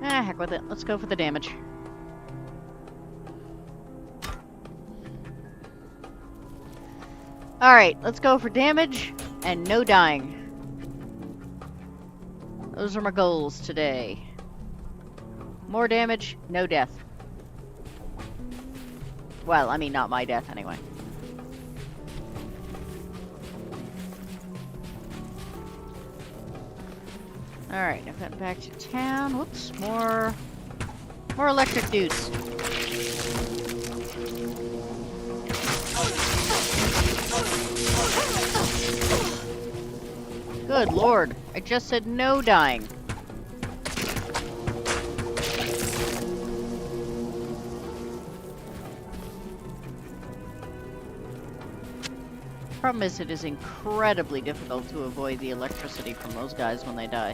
Ah, heck with it. Let's go for the damage. Alright, let's go for damage and no dying. Those are my goals today. More damage, no death. Well, I mean, not my death anyway. Alright, I've gotten back to town. Whoops, more electric dudes. Good lord, I just said no dying. Problem is, it is incredibly difficult to avoid the electricity from those guys when they die.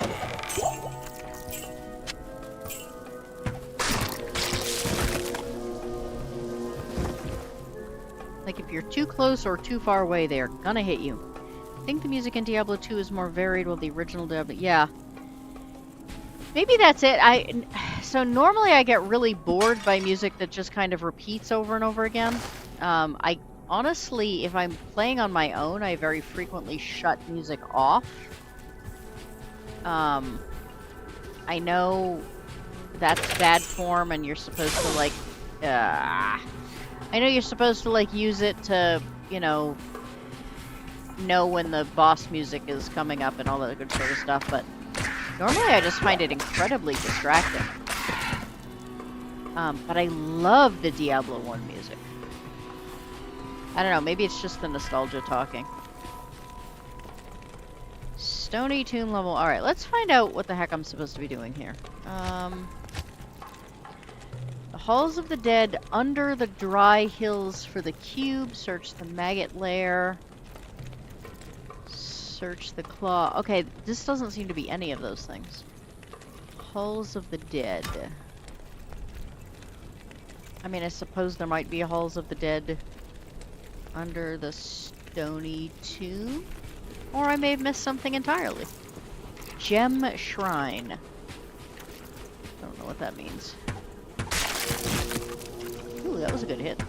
Like, if you're too close or too far away, they are gonna hit you. I think the music in Diablo 2 is more varied, while the original Diablo... Yeah. Maybe that's it. So normally I get really bored by music that just kind of repeats over and over again. I honestly, if I'm playing on my own, I very frequently shut music off. I know that's bad form, and you're supposed to like. I know you're supposed to like use it to, you know when the boss music is coming up and all that good sort of stuff, but normally I just find it incredibly distracting. But I love the Diablo 1 music. I don't know, maybe it's just the nostalgia talking. Stony Tomb level. Alright, let's find out what the heck I'm supposed to be doing here. The Halls of the Dead, under the dry hills for the cube. Search the maggot lair. Search the claw. Okay, this doesn't seem to be any of those things. Halls of the Dead. I mean, I suppose there might be a Halls of the Dead under the Stony Tomb. Or I may have missed something entirely. Gem Shrine. Don't know what that means. Ooh, that was a good hit.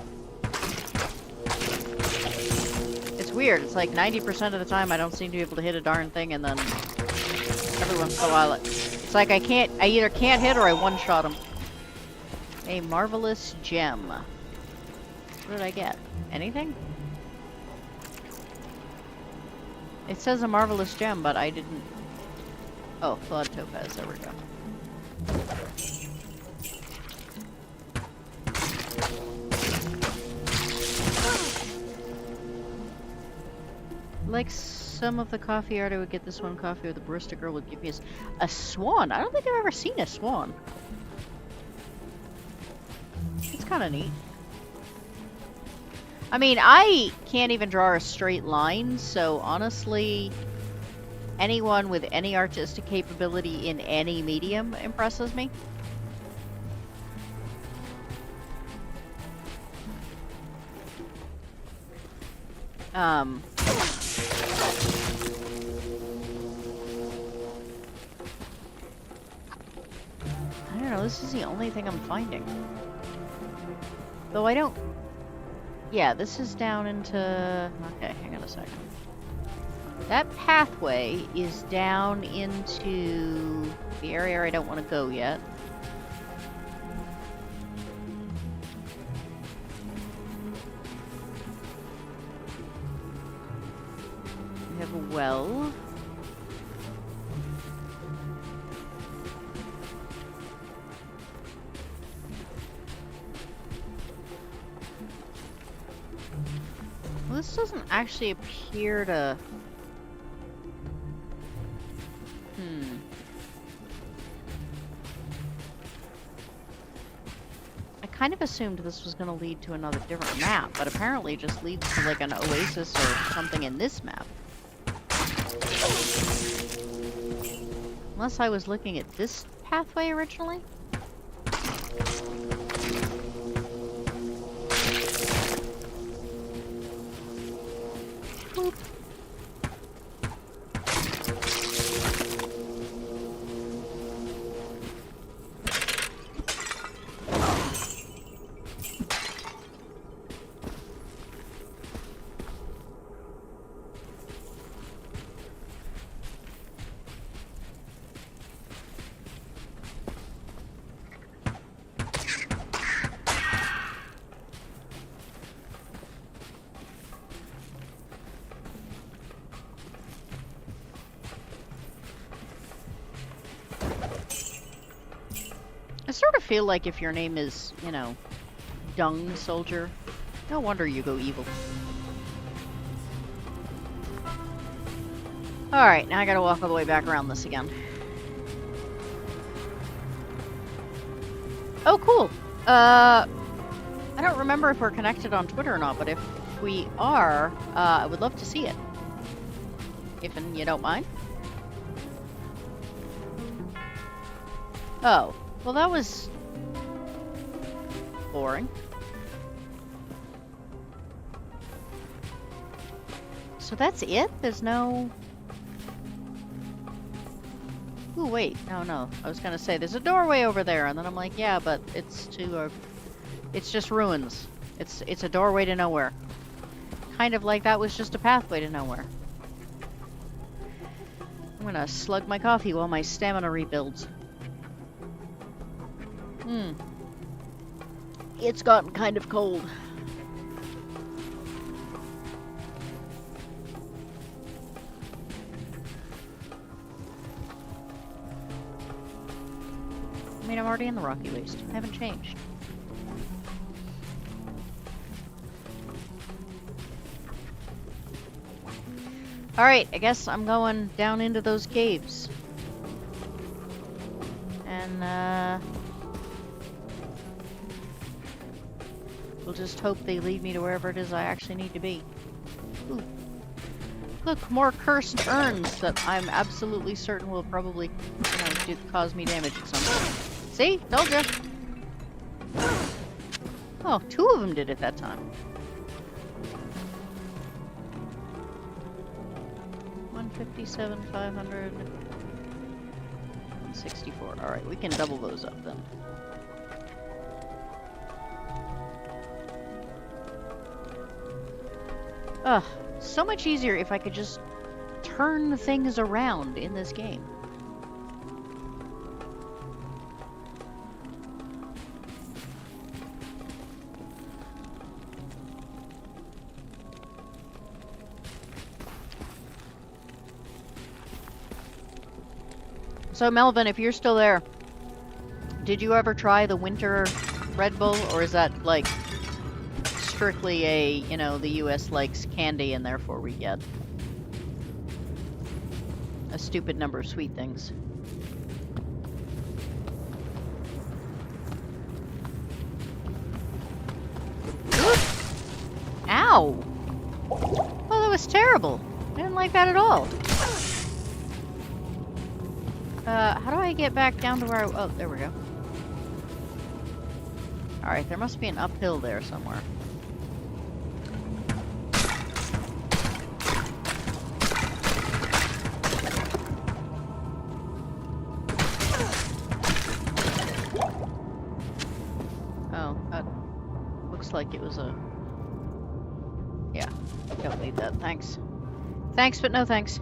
It's weird. It's like 90% of the time I don't seem to be able to hit a darn thing, and then every once in a while it's like I either can't hit or I one-shot him. A marvelous gem. What did I get? Anything? It says a marvelous gem, but I didn't... Oh, Claude Topaz, there we go. Like some of the coffee art, I would get this one coffee, or the barista girl would give me a swan. I don't think I've ever seen a swan. It's kind of neat. I mean, I can't even draw a straight line, so honestly, anyone with any artistic capability in any medium impresses me. I don't know, this is the only thing I'm finding. Though I don't... Yeah, this is down into... Okay, hang on a second. That pathway is down into the area I don't want to go yet. We have a well. Well, this doesn't actually appear to... I kind of assumed this was going to lead to another different map, but apparently it just leads to like an oasis or something in this map. Unless I was looking at this pathway originally? Boop. I sort of feel like if your name is, you know, Dung Soldier, no wonder you go evil. Alright, now I gotta walk all the way back around this again. Oh, cool! I don't remember if we're connected on Twitter or not, but if we are, I would love to see it. If you don't mind. Oh. Well, that was boring. So that's it? There's no... Ooh, wait. No. I was gonna say, there's a doorway over there, and then I'm like, yeah, but it's to... it's just ruins. It's a doorway to nowhere. kind of like that was just a pathway to nowhere. I'm gonna slug my coffee while my stamina rebuilds. It's gotten kind of cold. I mean, I'm already in the Rocky Waste. I haven't changed. Alright, I guess I'm going down into those caves. And, we'll just hope they lead me to wherever it is I actually need to be. Ooh. Look, more cursed urns that I'm absolutely certain will probably, cause me damage at some point. See? Told ya! Oh, 2 of them did it that time. 157, 500, 164. Alright, we can double those up then. Ugh, so much easier if I could just turn things around in this game. So Melvin, if you're still there, did you ever try the winter Red Bull, or is that like strictly a, the US likes candy and therefore we get a stupid number of sweet things? Ow! Oh, that was terrible. I didn't like that at all. How do I get back down to where oh, there we go. Alright, there must be an uphill there somewhere. Oh, that looks like it was a... Yeah, don't need that, thanks. Thanks, but no thanks.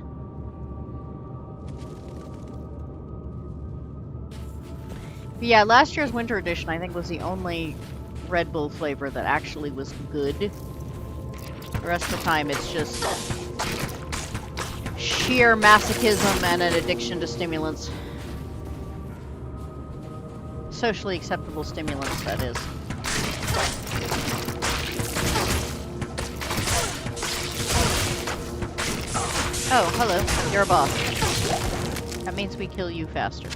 But yeah, last year's winter edition, I think, was the only Red Bull flavor that actually was good. The rest of the time, it's just sheer masochism and an addiction to stimulants. Socially acceptable stimulants, that is. Oh, hello. You're a boss. That means we kill you faster.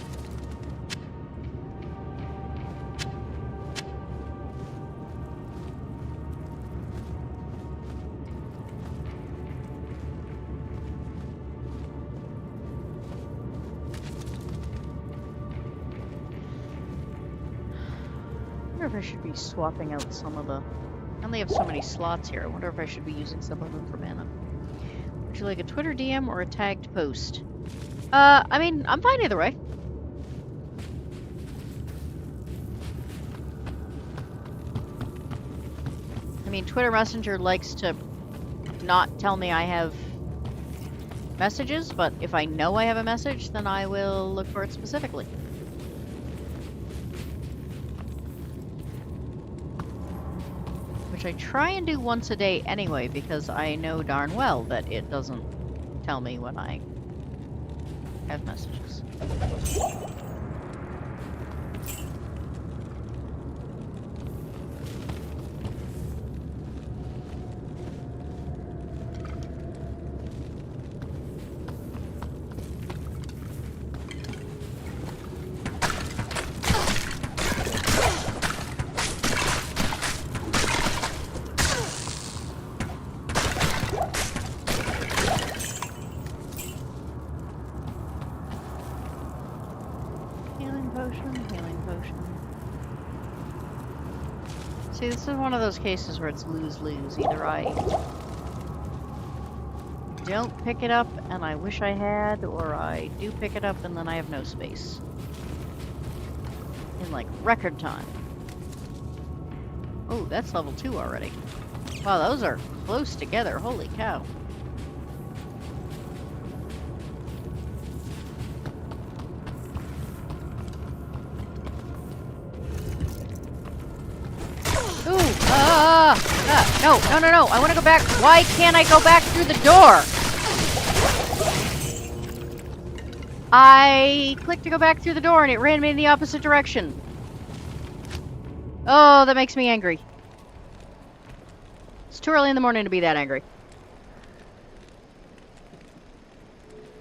I wonder if I should be swapping out some of the... I only have so many slots here. I wonder if I should be using some of them for mana. Would you like a Twitter DM or a tagged post? I mean, I'm fine either way. I mean, Twitter Messenger likes to not tell me I have messages, but if I know I have a message, then I will look for it specifically. Which I try and do once a day anyway, because I know darn well that it doesn't tell me when I have messages. See, this is one of those cases where it's lose-lose. Either I don't pick it up and I wish I had, or I do pick it up and then I have no space. In, like, record time. Oh, that's level 2 already. Wow, those are close together. Holy cow. Ooh! No! I want to go back. Why can't I go back through the door? I clicked to go back through the door and it ran me in the opposite direction. Oh, that makes me angry. It's too early in the morning to be that angry.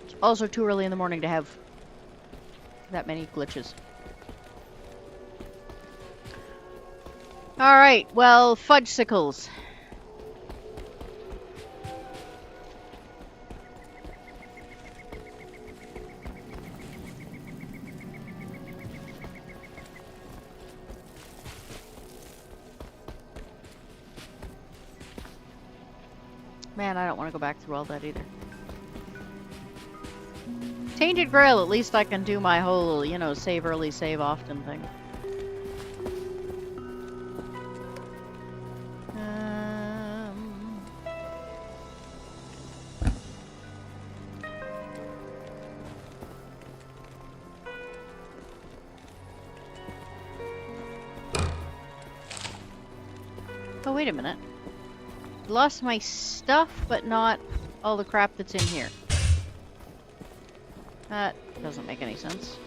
It's also too early in the morning to have that many glitches. Alright, well, fudgesicles. Man, I don't want to go back through all that either. Tainted Grail, at least I can do my whole, you know, save early, save often thing. Oh, wait a minute. Lost my stuff, but not all the crap that's in here. That doesn't make any sense.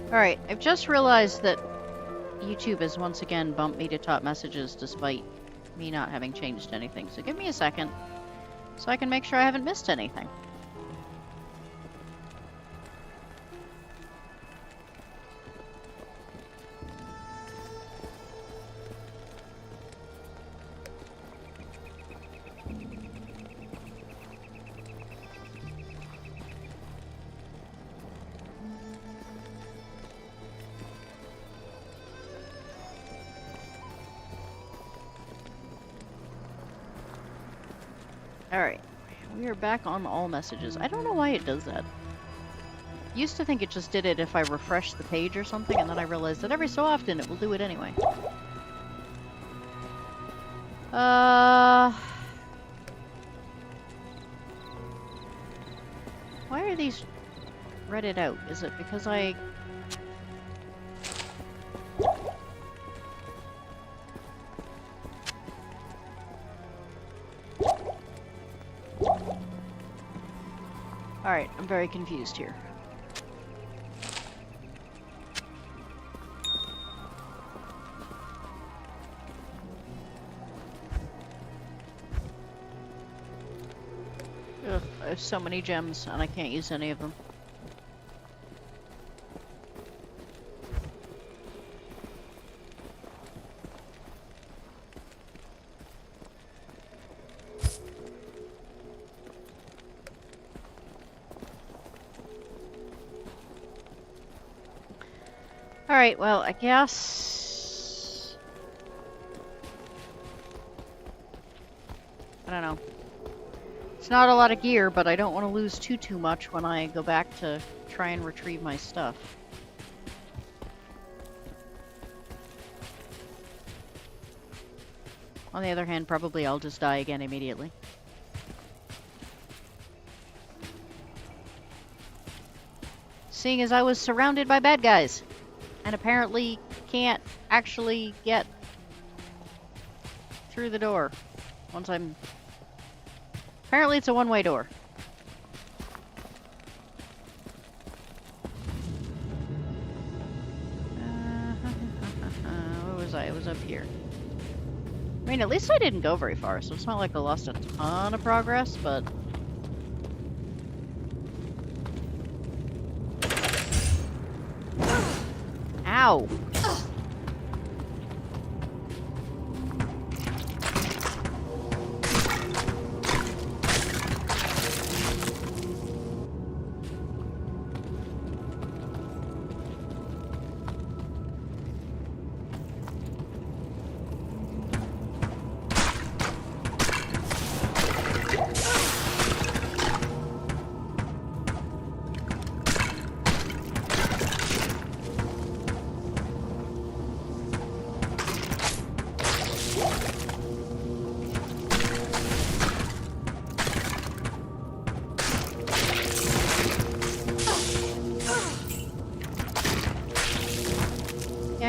Alright, I've just realized that YouTube has once again bumped me to top messages despite me not having changed anything. So give me a second so I can make sure I haven't missed anything. Alright, we are back on all messages. I don't know why it does that. Used to think it just did it if I refreshed the page or something, and then I realized that every so often it will do it anyway. Why are these redded out? Is it because I... Alright, I'm very confused here. Ugh, I have so many gems and I can't use any of them. Alright, well, I guess... I don't know. It's not a lot of gear, but I don't want to lose too much when I go back to try and retrieve my stuff. On the other hand, probably I'll just die again immediately. Seeing as I was surrounded by bad guys. And apparently can't actually get through the door once I'm... Apparently it's a one-way door. Where was I? It was up here. I mean, at least I didn't go very far, so it's not like I lost a ton of progress, but... Ow!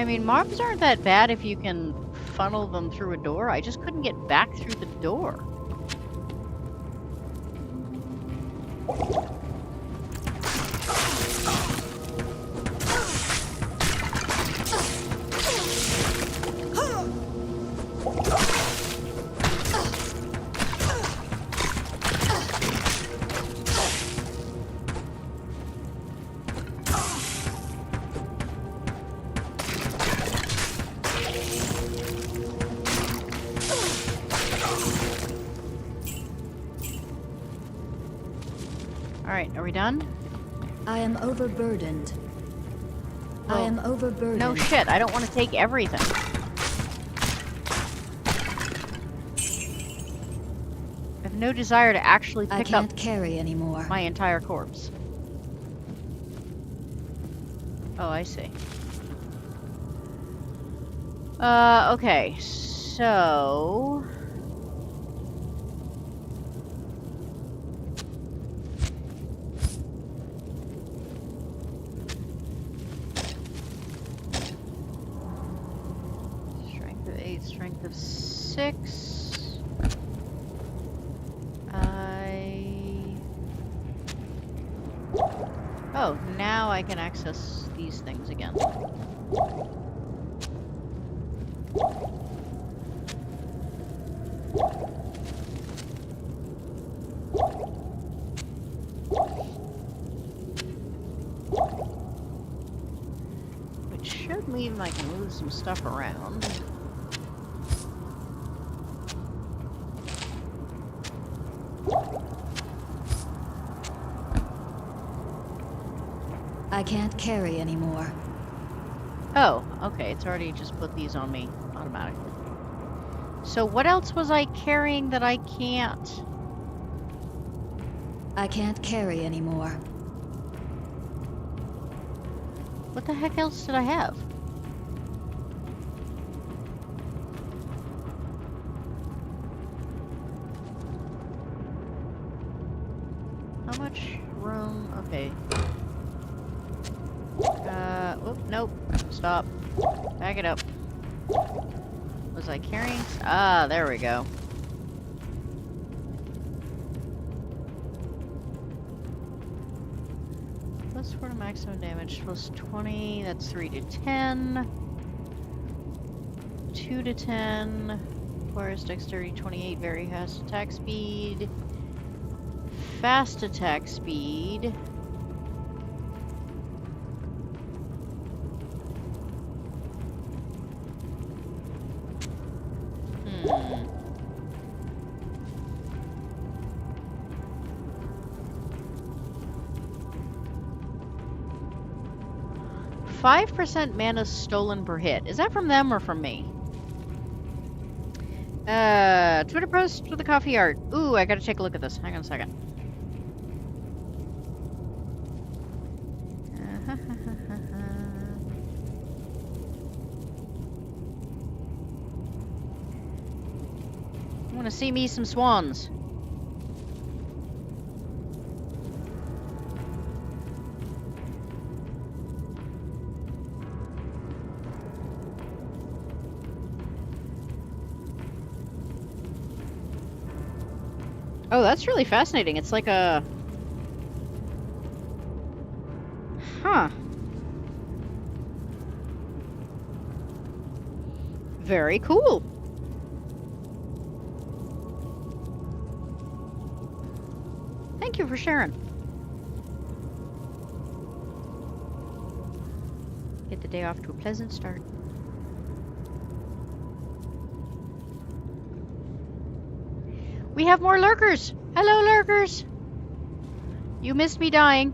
I mean, mobs aren't that bad if you can funnel them through a door. I just couldn't get back through the door. Alright, are we done? I am overburdened. I Oh. am overburdened. No shit, I don't want to take everything. I have no desire to actually I pick up can't carry anymore. my entire corpse. Oh, I see. Okay, so... Strength of 8, strength of 6. Oh, now I can access these things again. Which should mean I can move some stuff around. I can't carry anymore. Oh, okay, it's already just put these on me automatically. So what else was I carrying that I can't? I can't carry anymore. What the heck else did I have? How much room? Okay. Whoop, nope. Stop. Back it up. Was I carrying? Ah, there we go. Plus 4 to maximum damage, plus 20, that's 3 to 10. 2 to 10. Requires dexterity 28, very fast attack speed. Fast attack speed. Hmm. 5% mana stolen per hit. Is that from them or from me? Twitter post with the coffee art. Ooh, I gotta take a look at this. Hang on a second. I wanna see me some swans. Oh, that's really fascinating. It's like a... Huh. Very cool. Thank you for sharing. Get the day off to a pleasant start. We have more lurkers! Hello, lurkers! You missed me dying.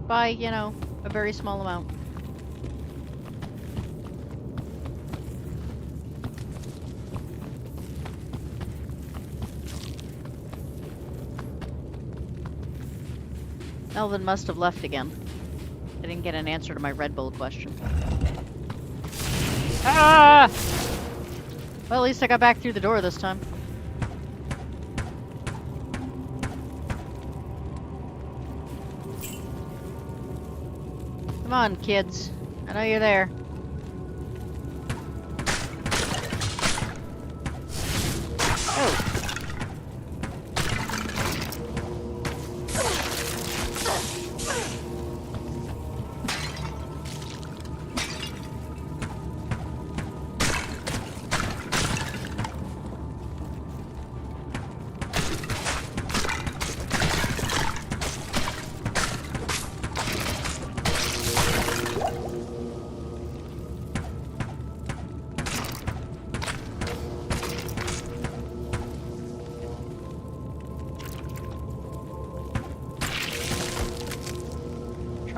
By, you know, a very small amount. Melvin must have left again. I didn't get an answer to my Red Bull question. Ah! Well, at least I got back through the door this time. Come on, kids. I know you're there.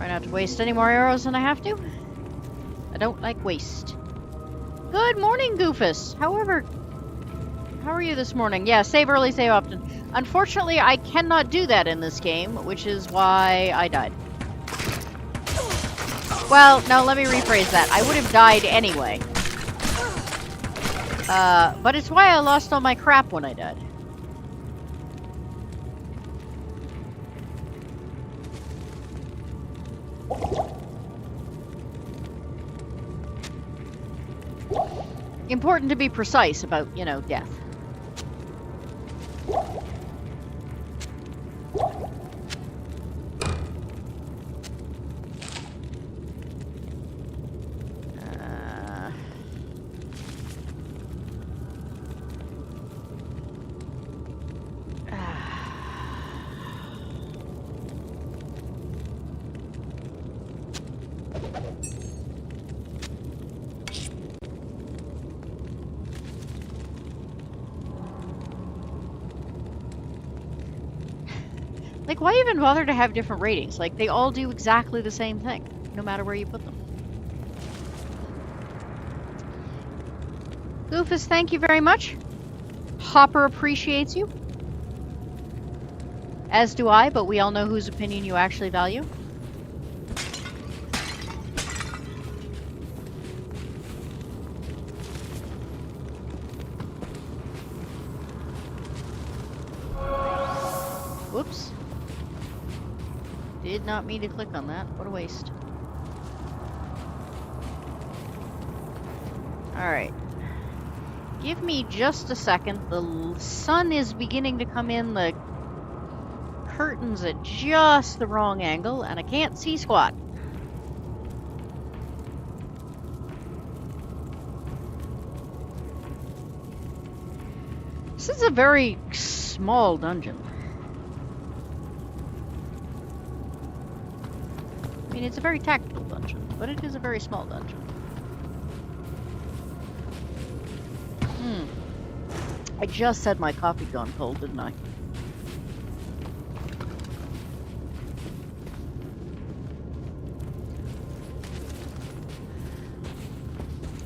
Try not to waste any more arrows than I have to. I don't like waste. Good morning, Goofus. However, how are you this morning? Yeah, save early, save often. Unfortunately, I cannot do that in this game, which is why I died. Well, no, let me rephrase that. I would have died anyway. But it's why I lost all my crap when I died. Important to be precise about, you know, death. Like, why even bother to have different ratings? Like, they all do exactly the same thing, no matter where you put them. Goofus, thank you very much. Hopper appreciates you. As do I, but we all know whose opinion you actually value. Whoops. Did not mean to click on that. What a waste. Alright. Give me just a second. The sun is beginning to come in the curtains at just the wrong angle, and I can't see squat. This is a very small dungeon. I mean, it's a very tactical dungeon, but it is a very small dungeon. I just said my coffee'd gone cold, didn't I?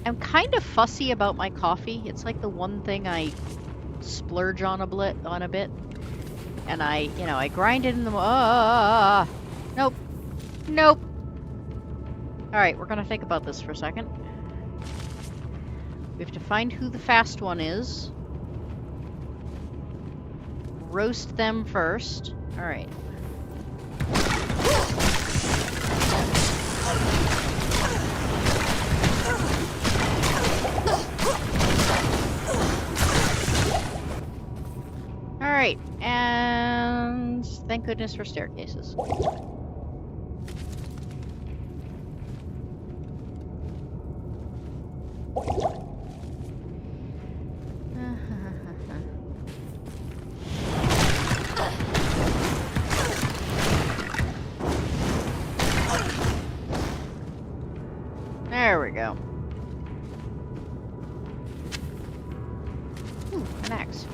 I'm kind of fussy about my coffee. It's like the one thing I splurge on a bit. And I grind it in the... Nope. Nope. Alright, we're gonna think about this for a second. We have to find who the fast one is. Roast them first. Alright. Alright, and thank goodness for staircases. There we go. Ooh, an axe.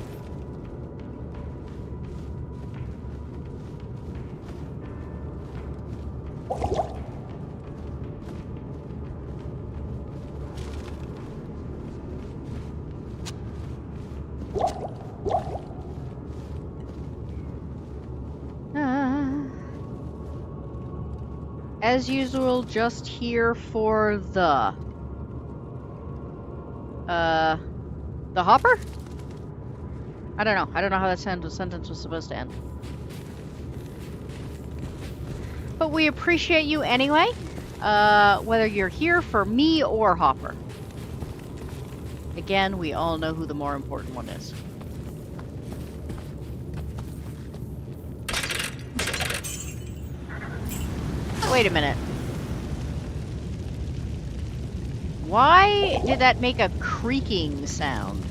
As usual, just here for the hopper? I don't know how that sentence was supposed to end. But we appreciate you anyway, whether you're here for me or Hopper. Again, we all know who the more important one is. Wait a minute. Why did that make a creaking sound?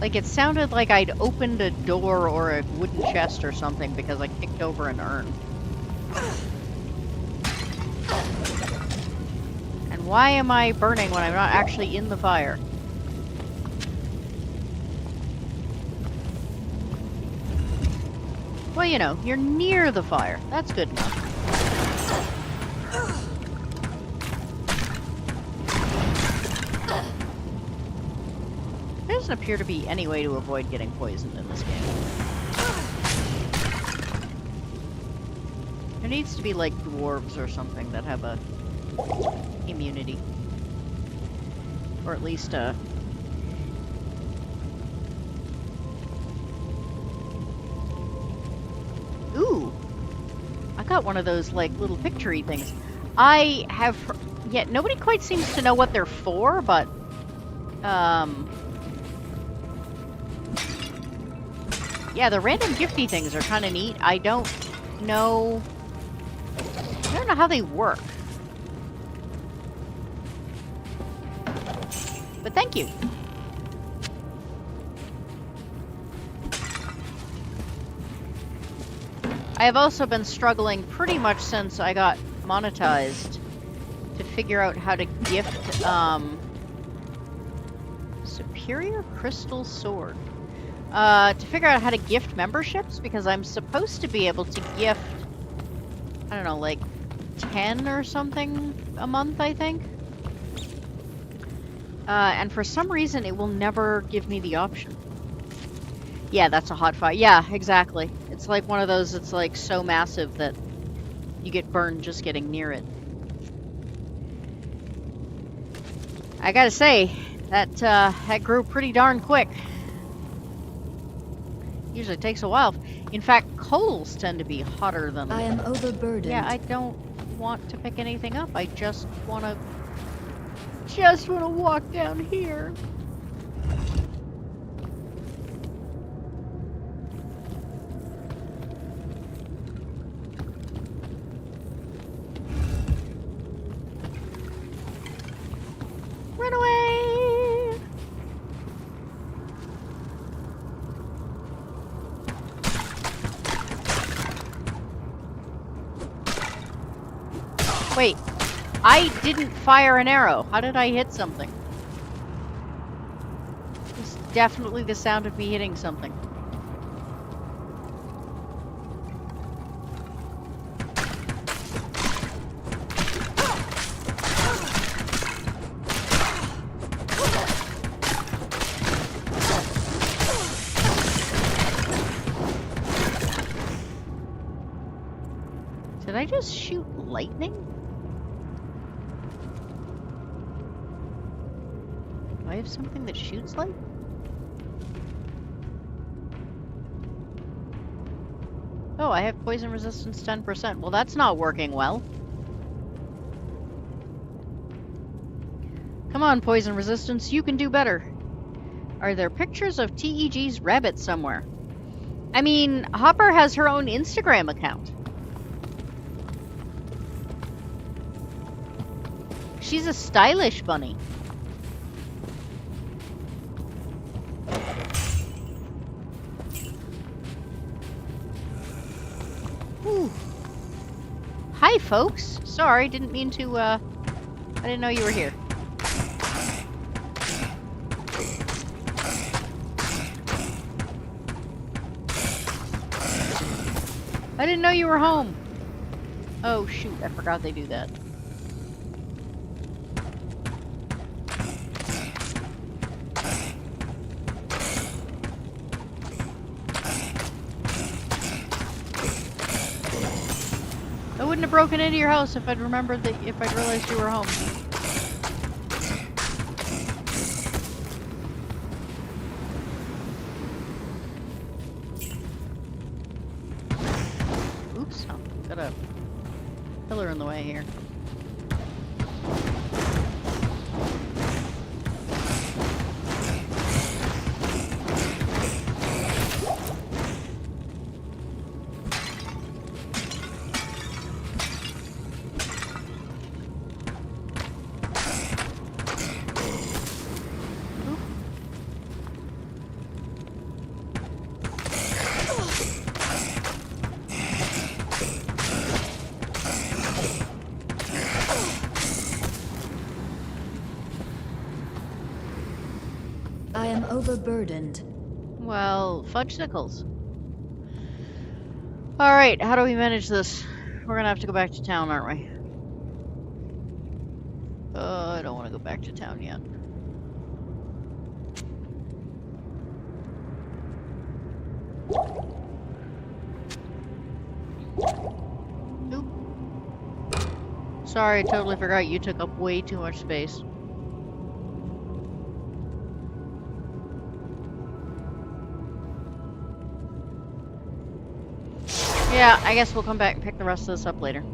Like, it sounded like I'd opened a door or a wooden chest or something because I kicked over an urn. And why am I burning when I'm not actually in the fire? Well, you know, you're near the fire. That's good enough. There doesn't appear to be any way to avoid getting poisoned in this game. There needs to be, like, dwarves or something that have a immunity. Or at least a... Ooh! I got one of those, like, little picture-y things. I have... Yet nobody quite seems to know what they're for, but... Yeah, the random gifty things are kind of neat. I don't know how they work. But thank you. I have also been struggling pretty much since I got monetized to figure out how to gift Superior Crystal Sword. To figure out how to gift memberships, because I'm supposed to be able to gift, I don't know, like 10 or something a month, I think. And for some reason, it will never give me the option. Yeah, that's a hot fire. Yeah, exactly. It's like one of those that's like so massive that you get burned just getting near it. I gotta say, that grew pretty darn quick. Usually takes a while. In fact, coals tend to be hotter than... I am overburdened. Yeah, I don't want to pick anything up. I just want to walk down here. Run away! Wait, I didn't fire an arrow. How did I hit something? It's definitely the sound of me hitting something. Did I just shoot lightning? Do I have something that shoots light? Oh, I have poison resistance 10%. Well, that's not working well. Come on, poison resistance, you can do better. Are there pictures of TEG's rabbit somewhere? I mean, Hopper has her own Instagram account. She's a stylish bunny. Whew. Hi, folks. Sorry, didn't mean to, I didn't know you were here. I didn't know you were home. Oh, shoot, I forgot they do that. I wouldn't have broken into your house if I'd remembered that, if I'd realized you were home. Oops, oh, got a pillar in the way here. I am overburdened. Well, fudgesicles. Alright, how do we manage this? We're gonna have to go back to town, aren't we? I don't want to go back to town yet. Oop. Sorry, I totally forgot you took up way too much space. Yeah, I guess we'll come back and pick the rest of this up later.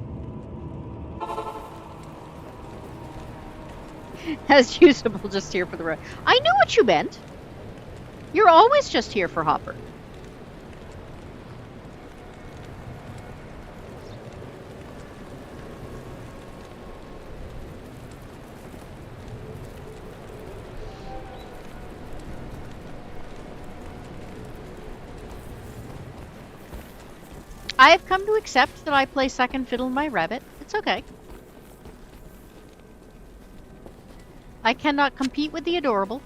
As usable, just here for the ride. I knew what you meant. You're always just here for Hopper. I have come to accept that I play second fiddle to my rabbit. It's okay. I cannot compete with the adorable.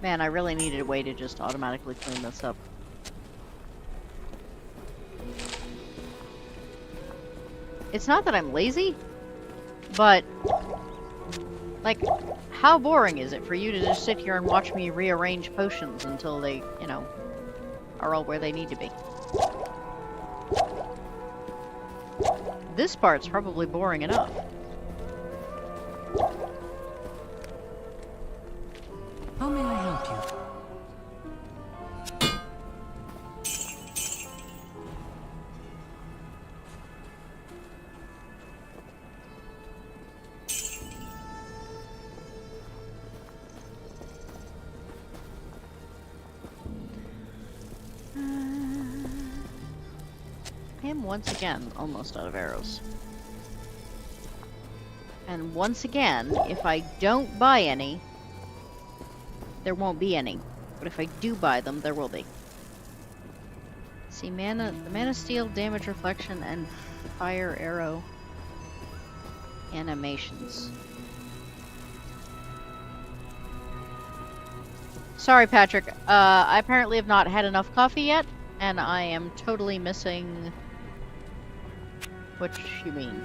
Man, I really needed a way to just automatically clean this up. It's not that I'm lazy, but, like, how boring is it for you to just sit here and watch me rearrange potions until they, you know, are all where they need to be? This part's probably boring enough. How may I help you? I am once again almost out of arrows. And once again, if I don't buy any, there won't be any. But if I do buy them, there will be. See, the mana steel, damage reflection, and fire arrow animations. Sorry, Patrick. I apparently have not had enough coffee yet, and I am totally missing what you mean.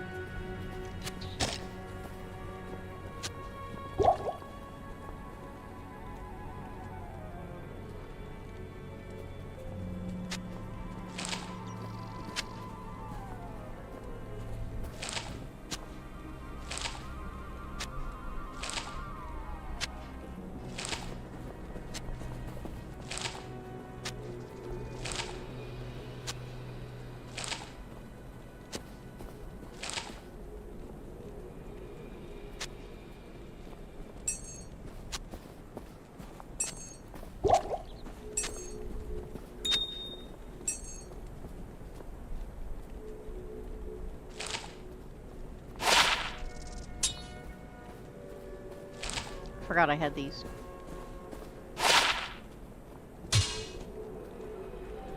Forgot I had these.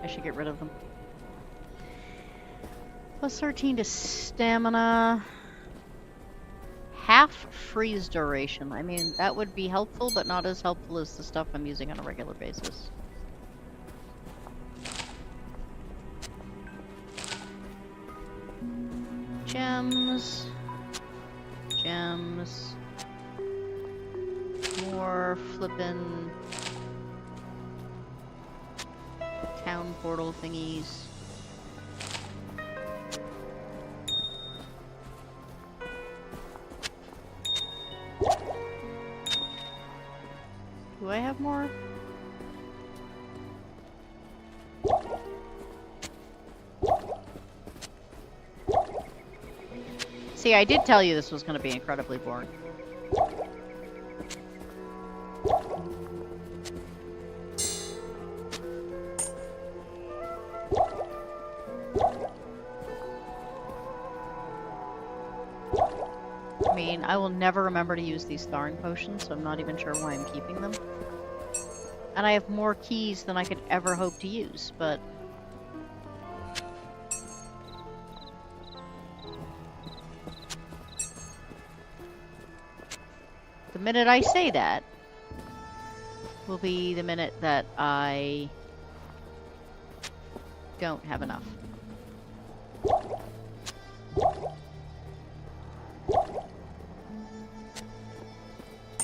I should get rid of them. Plus 13 to stamina. Half freeze duration. I mean, that would be helpful, but not as helpful as the stuff I'm using on a regular basis. Gems. Gems. More flippin' town portal thingies. Do I have more? See, I did tell you this was going to be incredibly boring. I will never remember to use these thawing potions, so I'm not even sure why I'm keeping them. And I have more keys than I could ever hope to use, but... the minute I say that will be the minute that I don't have enough.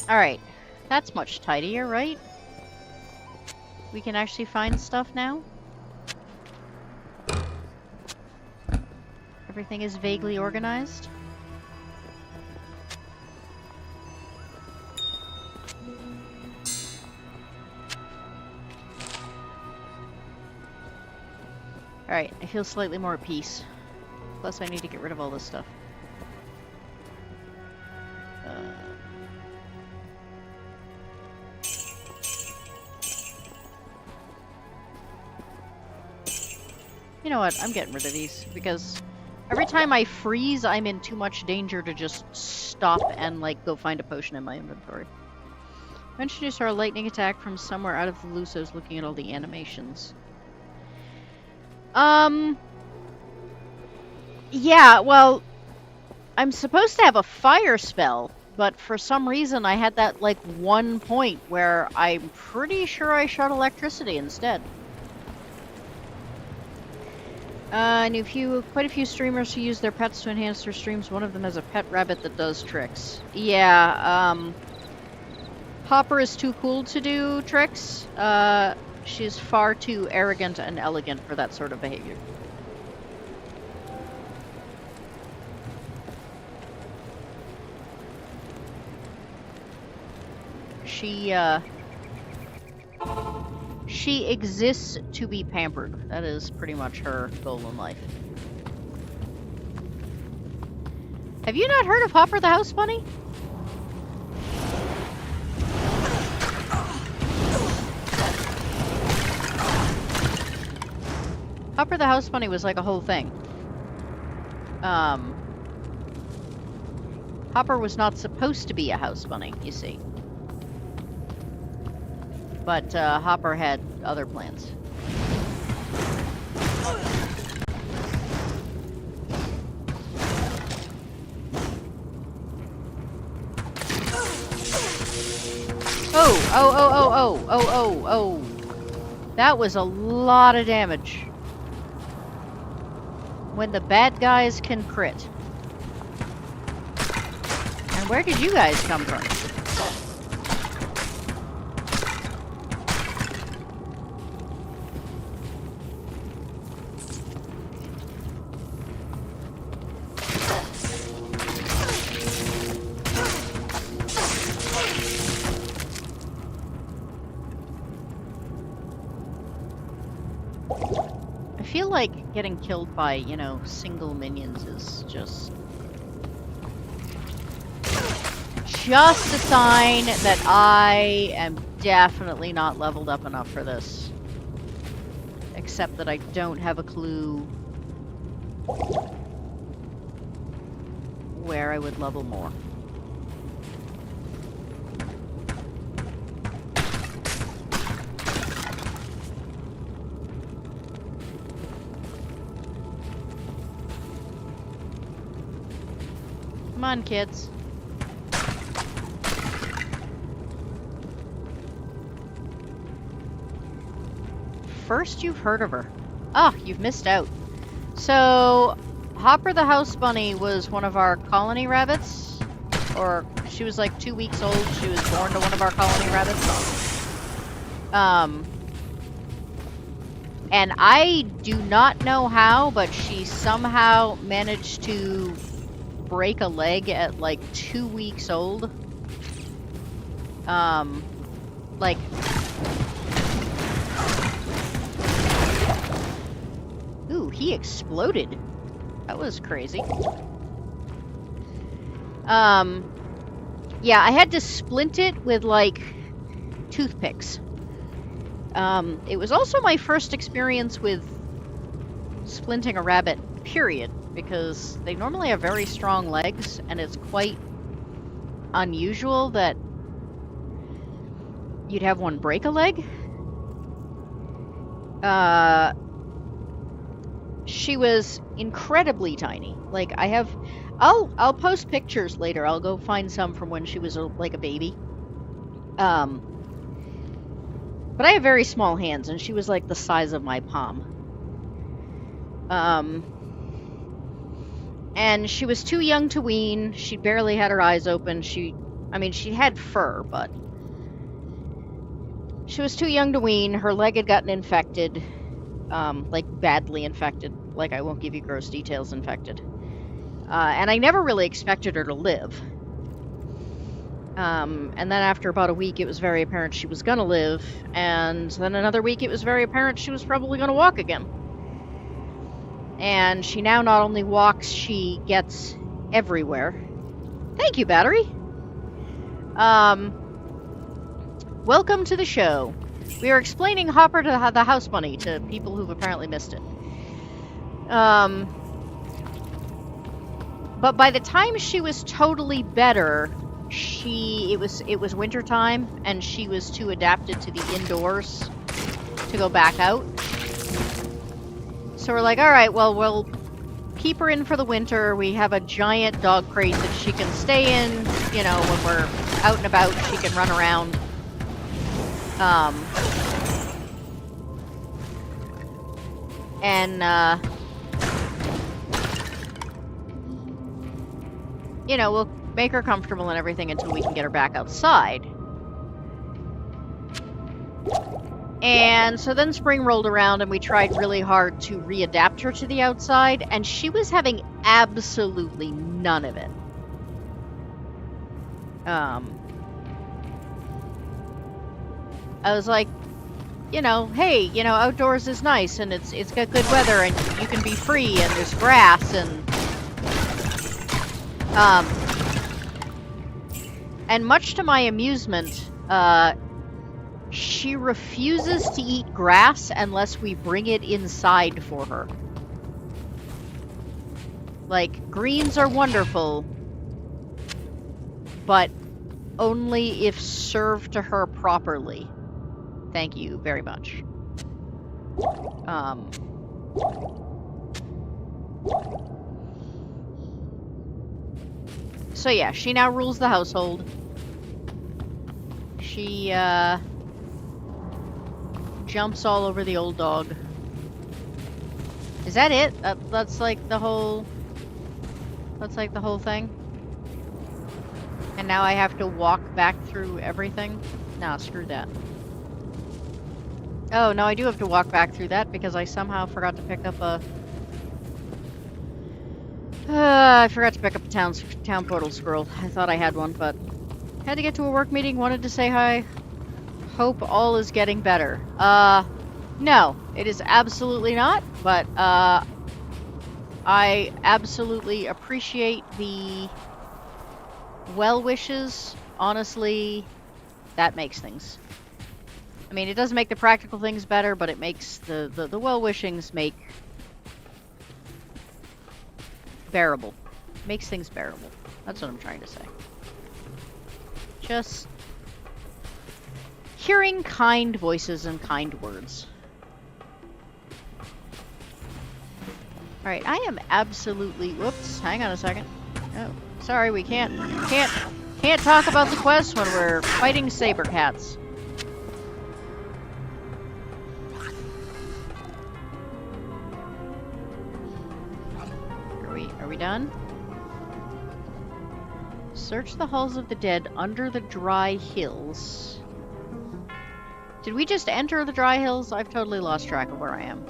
Alright, that's much tidier, right? We can actually find stuff now. Everything is vaguely organized. Alright, I feel slightly more at peace. Plus I need to get rid of all this stuff. You know what? I'm getting rid of these, because every time I freeze, I'm in too much danger to just stop and, like, go find a potion in my inventory. Eventually you saw a lightning attack from somewhere out of the loose. I was looking at all the animations. Yeah, well, I'm supposed to have a fire spell, but for some reason I had that, like, one point where I'm pretty sure I shot electricity instead. I knew quite a few streamers who use their pets to enhance their streams. One of them has a pet rabbit that does tricks. Yeah, Hopper is too cool to do tricks. She's far too arrogant and elegant for that sort of behavior. She exists to be pampered. That is pretty much her goal in life. Have you not heard of Hopper the House Bunny? Hopper the House Bunny was like a whole thing. Hopper was not supposed to be a house bunny, you see. But Hopper had other plans. Oh. That was a lot of damage. When the bad guys can crit. And where did you guys come from? I feel like getting killed by, you know, single minions is just a sign that I am definitely not leveled up enough for this. Except that I don't have a clue where I would level more. Come on, kids. First you've heard of her. Ah, you've missed out. So, Hopper the House Bunny was one of our colony rabbits. Or, she was like 2 weeks old. She was born to one of our colony rabbits. And I do not know how, but she somehow managed to break a leg at like 2 weeks old. Like, ooh, he exploded. That was crazy. Yeah, I had to splint it with like toothpicks. It was also my first experience with splinting a rabbit, period. Because they normally have very strong legs, and it's quite unusual that you'd have one break a leg. She was incredibly tiny. Like, I'll post pictures later. I'll go find some from when she was like a baby. But I have very small hands, and she was like the size of my palm. And she was too young to wean. She barely had her eyes open. She had fur, but she was too young to wean. Her leg had gotten infected, like badly infected. Like, I won't give you gross details, infected. And I never really expected her to live. And then after about a week, it was very apparent she was gonna live. And then another week, it was very apparent she was probably gonna walk again. And she now not only walks, she gets everywhere. Thank you, Battery. Welcome to the show. We are explaining Hopper to the House Bunny to people who've apparently missed it. But by the time she was totally better, it was winter time, and she was too adapted to the indoors to go back out. So we're like, all right, well, we'll keep her in for the winter. We have a giant dog crate that she can stay in. You know, when we're out and about, she can run around. You know, we'll make her comfortable and everything until we can get her back outside. And so then spring rolled around, and we tried really hard to readapt her to the outside, and she was having absolutely none of it. I was like, you know, hey, you know, outdoors is nice, and it's got good weather, and you can be free, and there's grass, and much to my amusement, she refuses to eat grass unless we bring it inside for her. Like, greens are wonderful, but only if served to her properly. Thank you very much. So yeah, she now rules the household. She, jumps all over the old dog. Is that it? That's like the whole... That's like the whole thing? And now I have to walk back through everything? Nah, screw that. Oh, no, I do have to walk back through that because I somehow forgot to pick up a... I forgot to pick up a town portal scroll. I thought I had one, but... Had to get to a work meeting, wanted to say hi. Hope all is getting better. No, it is absolutely not, but, I absolutely appreciate the well wishes. Honestly, that makes things. I mean, it doesn't make the practical things better, but it makes the well-wishings make bearable. Makes things bearable. That's what I'm trying to say. Just hearing kind voices and kind words. Alright, I am absolutely... Whoops, hang on a second. Oh, sorry, we can't talk about the quest when we're fighting saber cats. Are we done? Search the halls of the dead under the dry hills. Did we just enter the dry hills? I've totally lost track of where I am.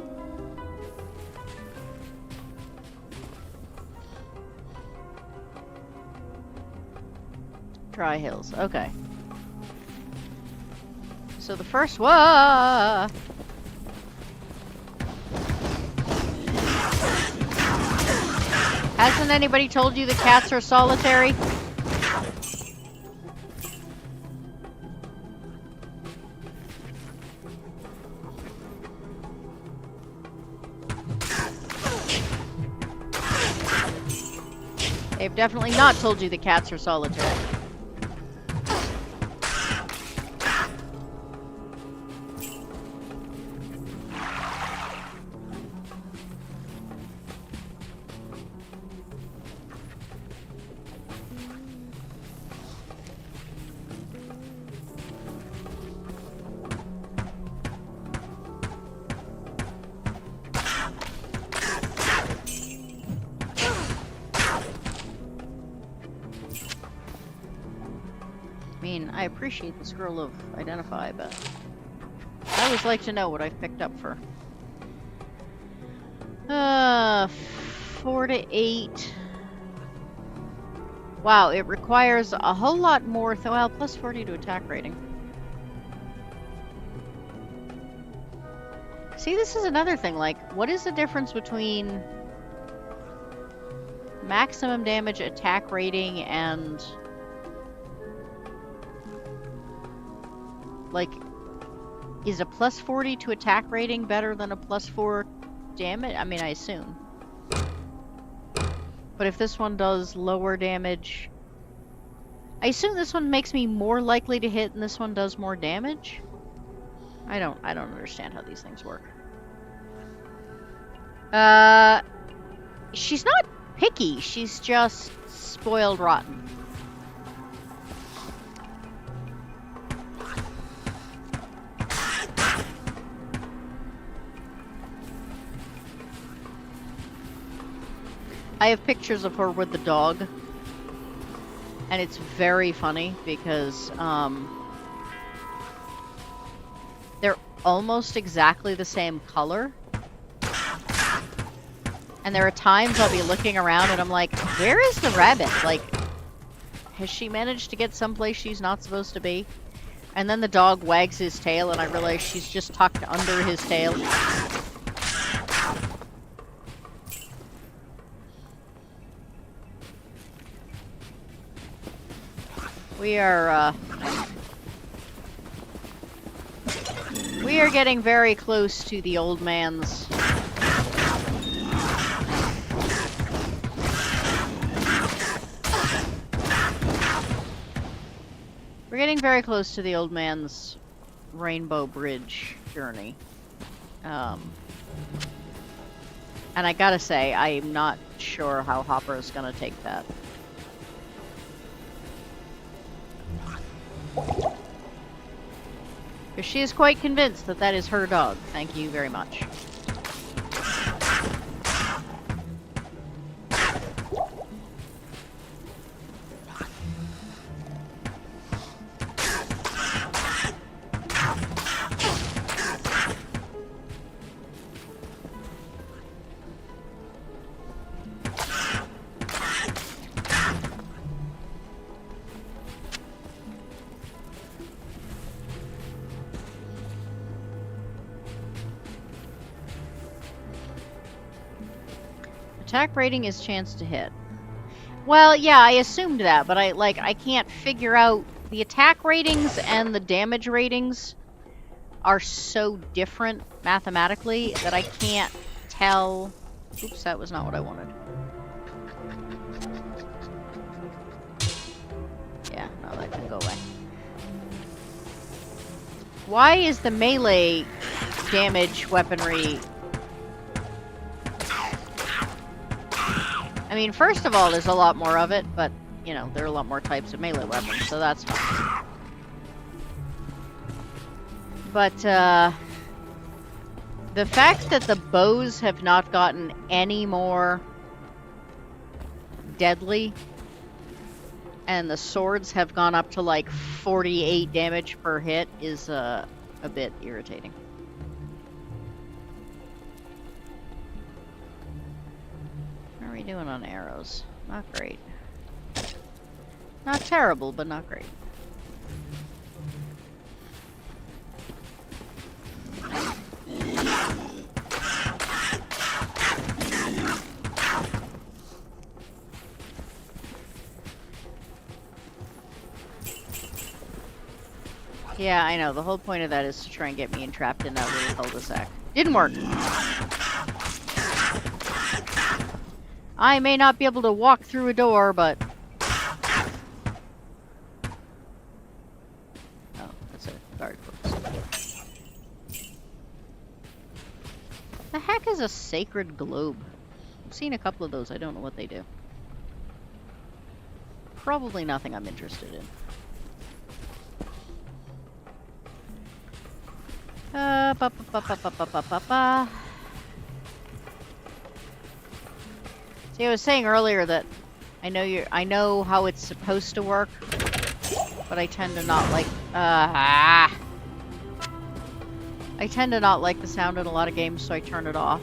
Dry hills, okay. So the first one... Hasn't anybody told you the cats are solitary? They've definitely not told you the cats are solitary. I appreciate the scroll of identify, but I always like to know what I've picked up for. 4 to 8. Wow, it requires a whole lot more. Well, plus 40 to attack rating. See, this is another thing. Like, what is the difference between maximum damage, attack rating, and like, is a plus 40 to attack rating better than a plus 4 damage? I mean, I assume. But if this one does lower damage, I assume this one makes me more likely to hit and this one does more damage? I don't understand how these things work. She's not picky, she's just spoiled rotten. I have pictures of her with the dog, and it's very funny because they're almost exactly the same color. And there are times I'll be looking around and I'm like, where is the rabbit? Like, has she managed to get someplace she's not supposed to be? And then the dog wags his tail and I realize she's just tucked under his tail. We are getting very close to the old man's. We're getting very close to the old man's Rainbow Bridge journey. And I gotta say, I'm not sure how Hopper is gonna take that. Because she is quite convinced that that is her dog. Thank you very much. Attack rating is chance to hit. Well, yeah, I assumed that, but I can't figure out the attack ratings and the damage ratings are so different mathematically that I can't tell. Oops, that was not what I wanted. Yeah, no, that can go away. Why is the melee damage weaponry? I mean, first of all, there's a lot more of it, but, you know, there are a lot more types of melee weapons, so that's fine. But, the fact that the bows have not gotten any more deadly, and the swords have gone up to, like, 48 damage per hit is, a bit irritating. How are we doing on arrows? Not great. Not terrible, but not great. Yeah, I know. The whole point of that is to try and get me entrapped in that little cul-de-sac. Didn't work. I may not be able to walk through a door, but... Oh, that's a guard post. The heck is a sacred globe? I've seen a couple of those. I don't know what they do. Probably nothing I'm interested in. See, I was saying earlier that I know how it's supposed to work, but I tend to not like. I tend to not like the sound in a lot of games, so I turn it off.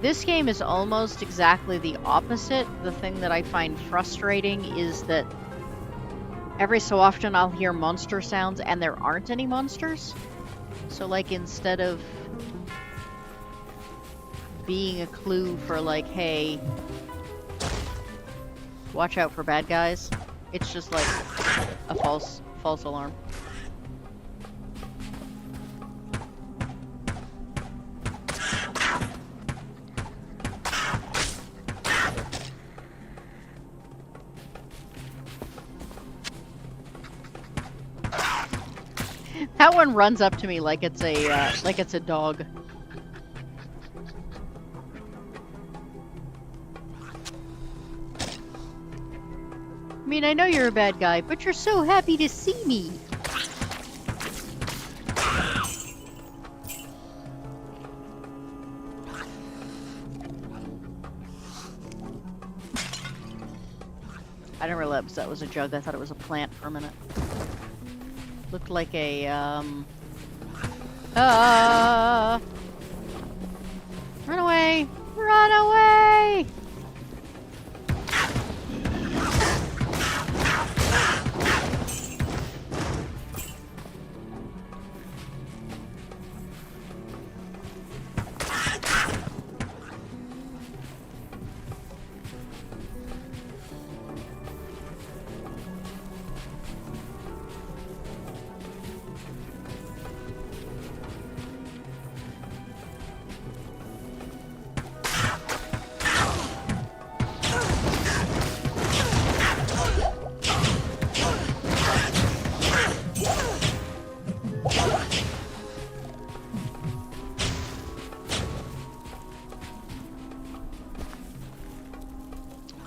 This game is almost exactly the opposite. The thing that I find frustrating is that every so often I'll hear monster sounds and there aren't any monsters. So like instead of being a clue for like, hey, watch out for bad guys, it's just like a false alarm. That one runs up to me like it's a dog. I mean, I know you're a bad guy, but you're so happy to see me. I didn't realize that was a jug. I thought it was a plant for a minute. Looked like a, Run away! Run away!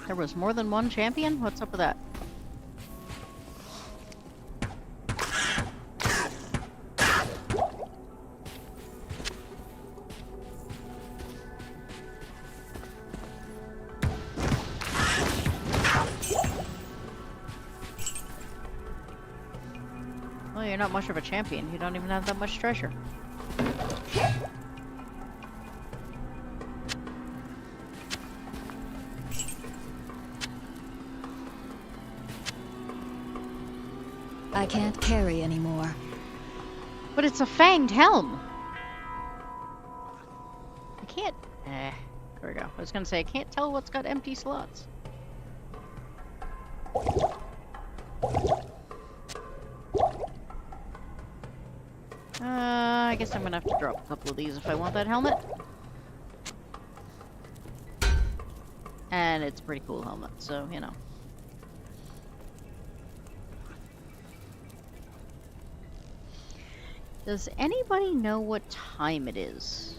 There was more than one champion? What's up with that? Well, you're not much of a champion. You don't even have that much treasure. I can't carry anymore. But it's a fanged helm! I can't... there we go. I was gonna say, I can't tell what's got empty slots. I guess I'm gonna have to drop a couple of these if I want that helmet. And it's a pretty cool helmet, so, you know. Does anybody know what time it is?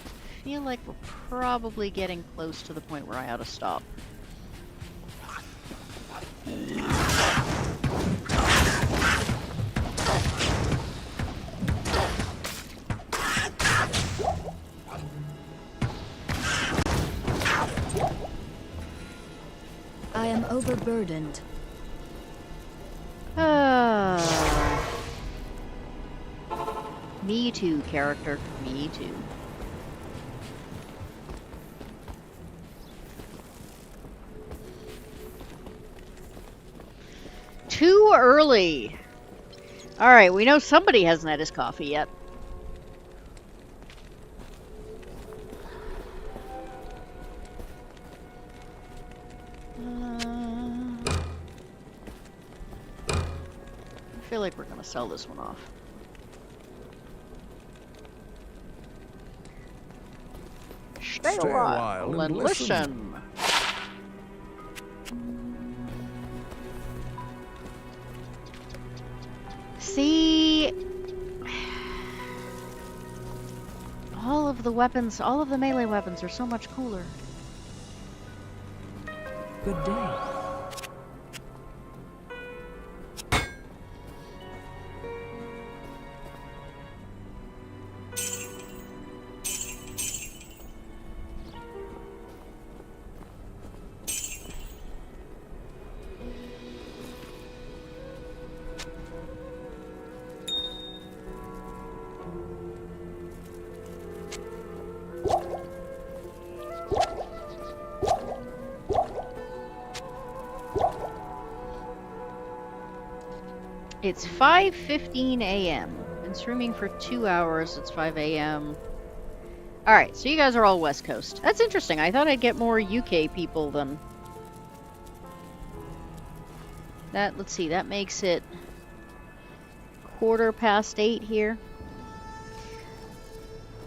I feel like we're probably getting close to the point where I ought to stop. I am overburdened. Me too, character. Me too. Too early. Alright, we know somebody hasn't had his coffee yet. I feel like we're gonna sell this one off. Stay a while and listen. See, all of the weapons, all of the melee weapons are so much cooler. Good day. It's 5:15 a.m. Been streaming for 2 hours. It's 5 a.m. Alright, so you guys are all West Coast. That's interesting. I thought I'd get more UK people than... That, let's see, that makes it 8:15 here.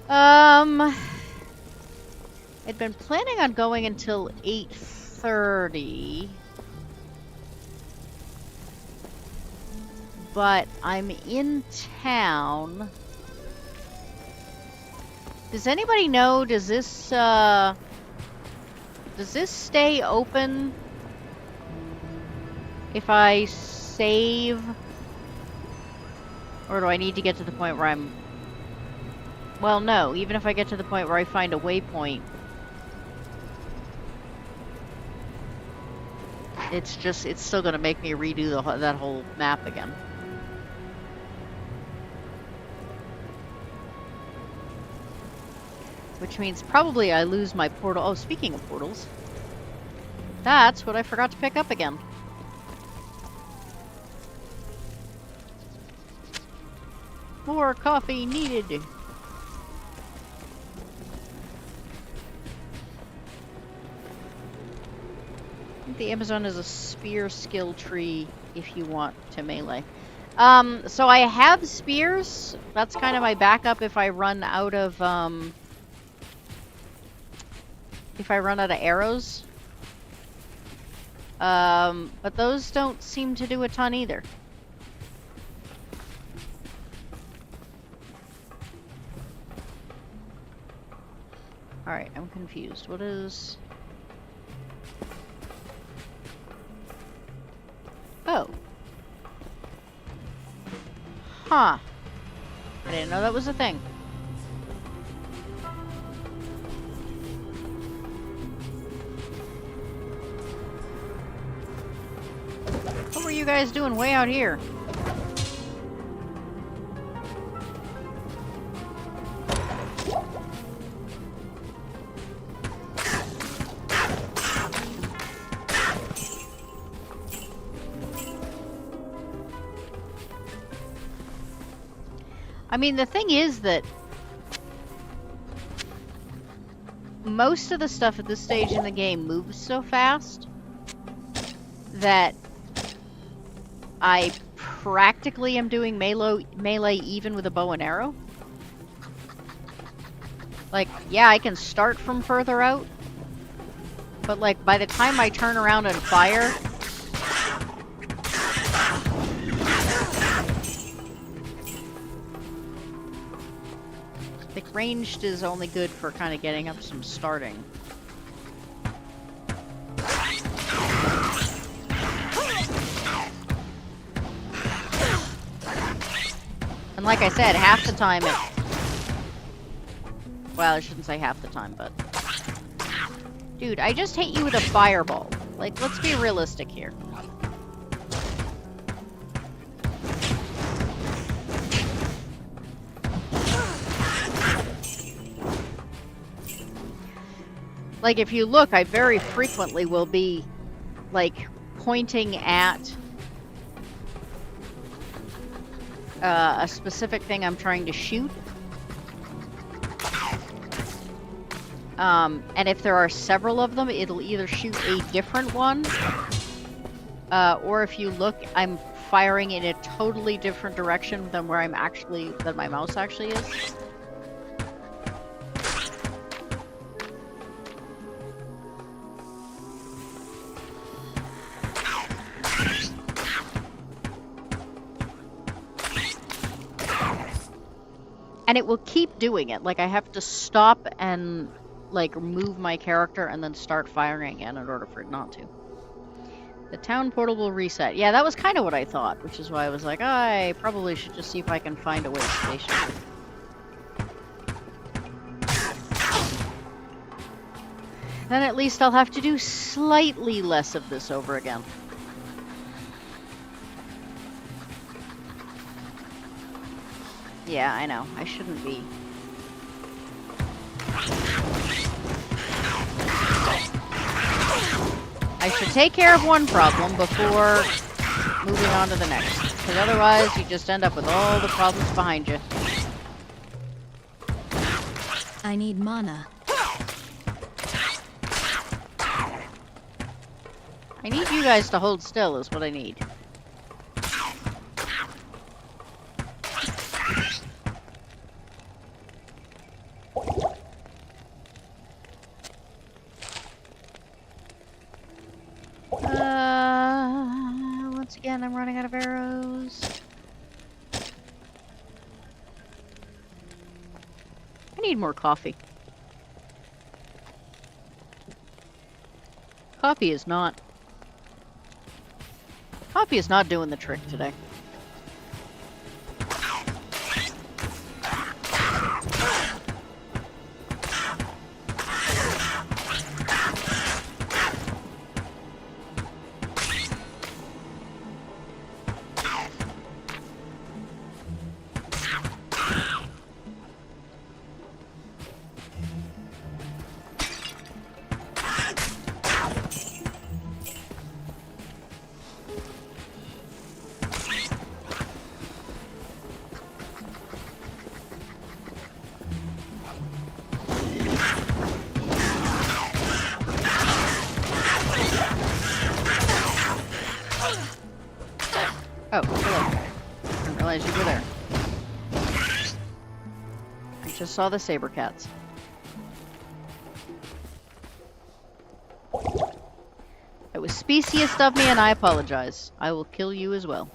I'd been planning on going until 8:30. But I'm in town. Does anybody know, does this stay open if I save? Or do I need to get to the point where I'm... Well, no. Even if I get to the point where I find a waypoint, it's still gonna make me redo that whole map again. Which means probably I lose my portal. Oh, speaking of portals, that's what I forgot to pick up again. More coffee needed. The Amazon is a spear skill tree if you want to melee. So I have spears. That's kind of my backup if I run out of arrows. But those don't seem to do a ton either. Alright, I'm confused. What is... Oh. Huh. I didn't know that was a thing. What were you guys doing way out here? I mean, the thing is that most of the stuff at this stage in the game moves so fast that I practically am doing melee even with a bow and arrow. Like, yeah, I can start from further out, but like by the time I turn around and fire, like ranged is only good for kind of getting up some starting. And like I said, half the time it... Well, I shouldn't say half the time, but... Dude, I just hit you with a fireball. Like, let's be realistic here. Like, if you look, I very frequently will be, like, pointing at a specific thing I'm trying to shoot. And if there are several of them, it'll either shoot a different one, or if you look, I'm firing in a totally different direction than where than my mouse actually is. And it will keep doing it. Like, I have to stop and, like, move my character and then start firing again in order for it not to. The town portal will reset. Yeah, that was kind of what I thought, which is why I was like, I probably should just see if I can find a way to station it. Then at least I'll have to do slightly less of this over again. Yeah, I know. I shouldn't be. I should take care of one problem before moving on to the next. Because otherwise, you just end up with all the problems behind you. I need mana. I need you guys to hold still is what I need. Once again, I'm running out of arrows. I need more coffee. Coffee is not doing the trick today. Oh, hello. Didn't realize you were there. I just saw the saber cats. It was speciest of me, and I apologize. I will kill you as well.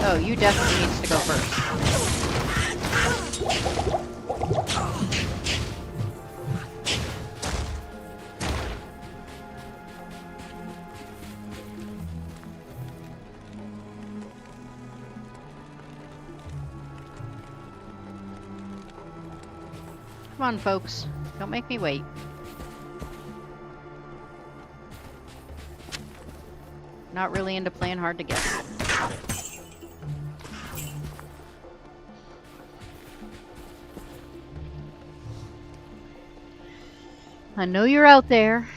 Oh, you definitely needs to go first. Come on, folks. Don't make me wait. Not really into playing hard to get. I know you're out there.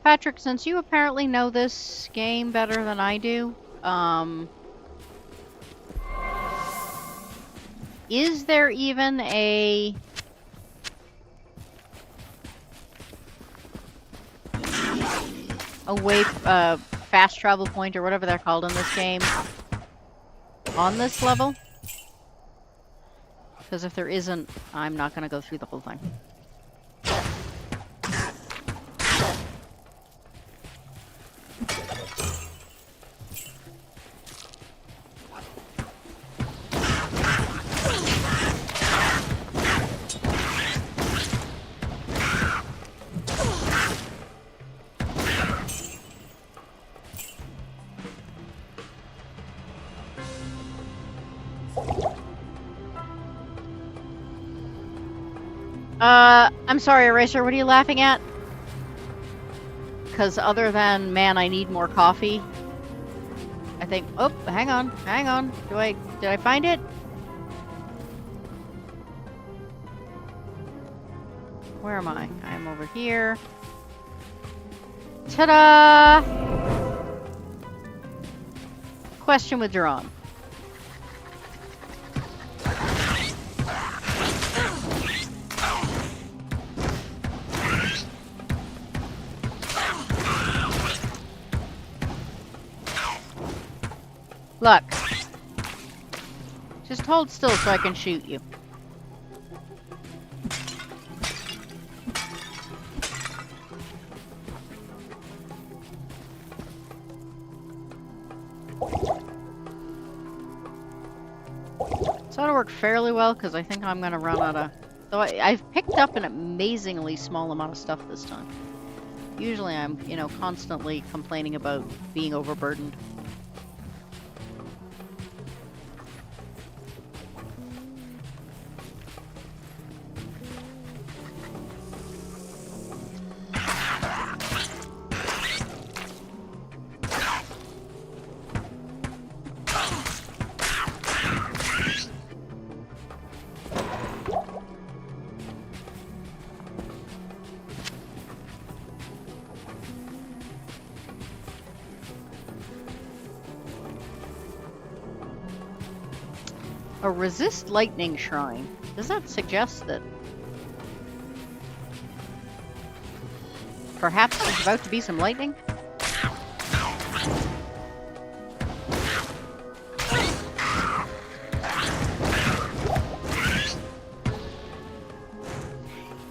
Patrick, since you apparently know this game better than I do, is there even a way, fast travel point or whatever they're called in this game on this level? Because if there isn't, I'm not going to go through the whole thing. I'm sorry, Eraser, what are you laughing at? Because other than, man, I need more coffee, I think, oh, hang on. Did I find it? Where am I? I'm over here. Ta-da! Question withdrawn. Look. Just hold still so I can shoot you. This ought to work fairly well because I think I'm going to run out of... Though I've picked up an amazingly small amount of stuff this time. Usually I'm, you know, constantly complaining about being overburdened. A resist lightning shrine. Does that suggest that perhaps there's about to be some lightning?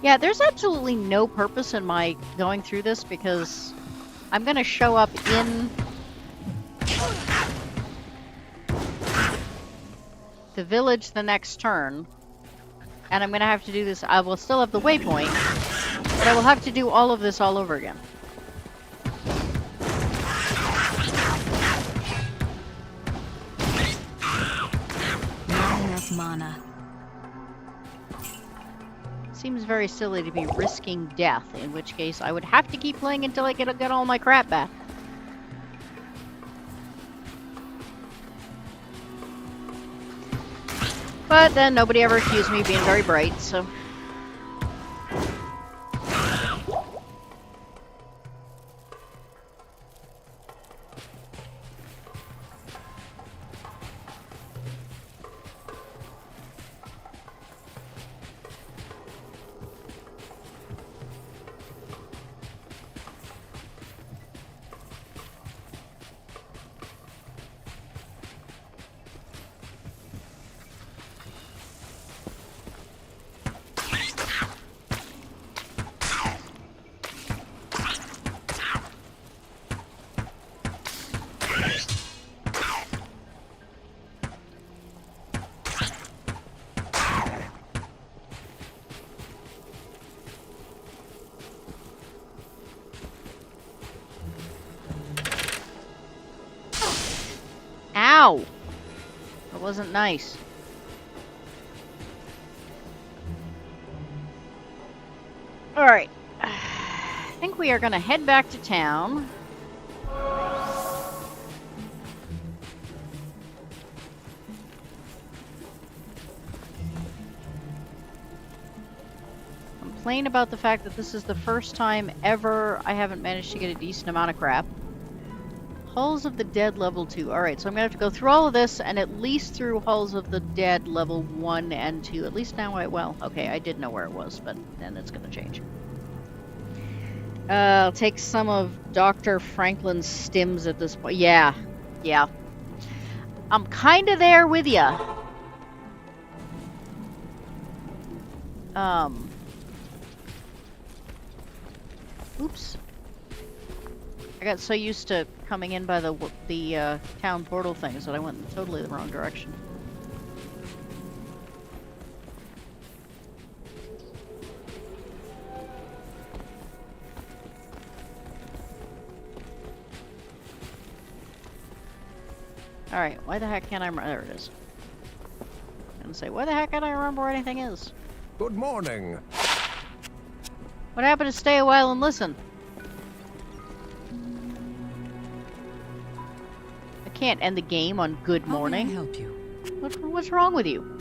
Yeah, there's absolutely no purpose in my going through this because I'm gonna show up in the village the next turn, and I'm gonna have to do this. I will still have the waypoint, but I will have to do all of this all over again. Not enough mana. Seems very silly to be risking death, in which case I would have to keep playing until I get all my crap back. But then nobody ever accused me of being very bright, so... Ow! That wasn't nice. Alright. I think we are gonna head back to town. Complain about the fact that this is the first time ever I haven't managed to get a decent amount of crap. Halls of the Dead level 2. Alright, so I'm gonna have to go through all of this and at least through Halls of the Dead level 1 and 2. At least now well, okay, I did know where it was, but then it's gonna change. I'll take some of Dr. Franklin's stims at this point. Yeah. I'm kinda there with ya. Oops. I got so used to coming in by the town portal things that I went in totally the wrong direction. Alright, why the heck can't I remember? There it is. I'm gonna say, why the heck can't I remember where anything is? Good morning. What happened to stay a while and listen? I can't end the game on good morning. How may I help you? What's wrong with you?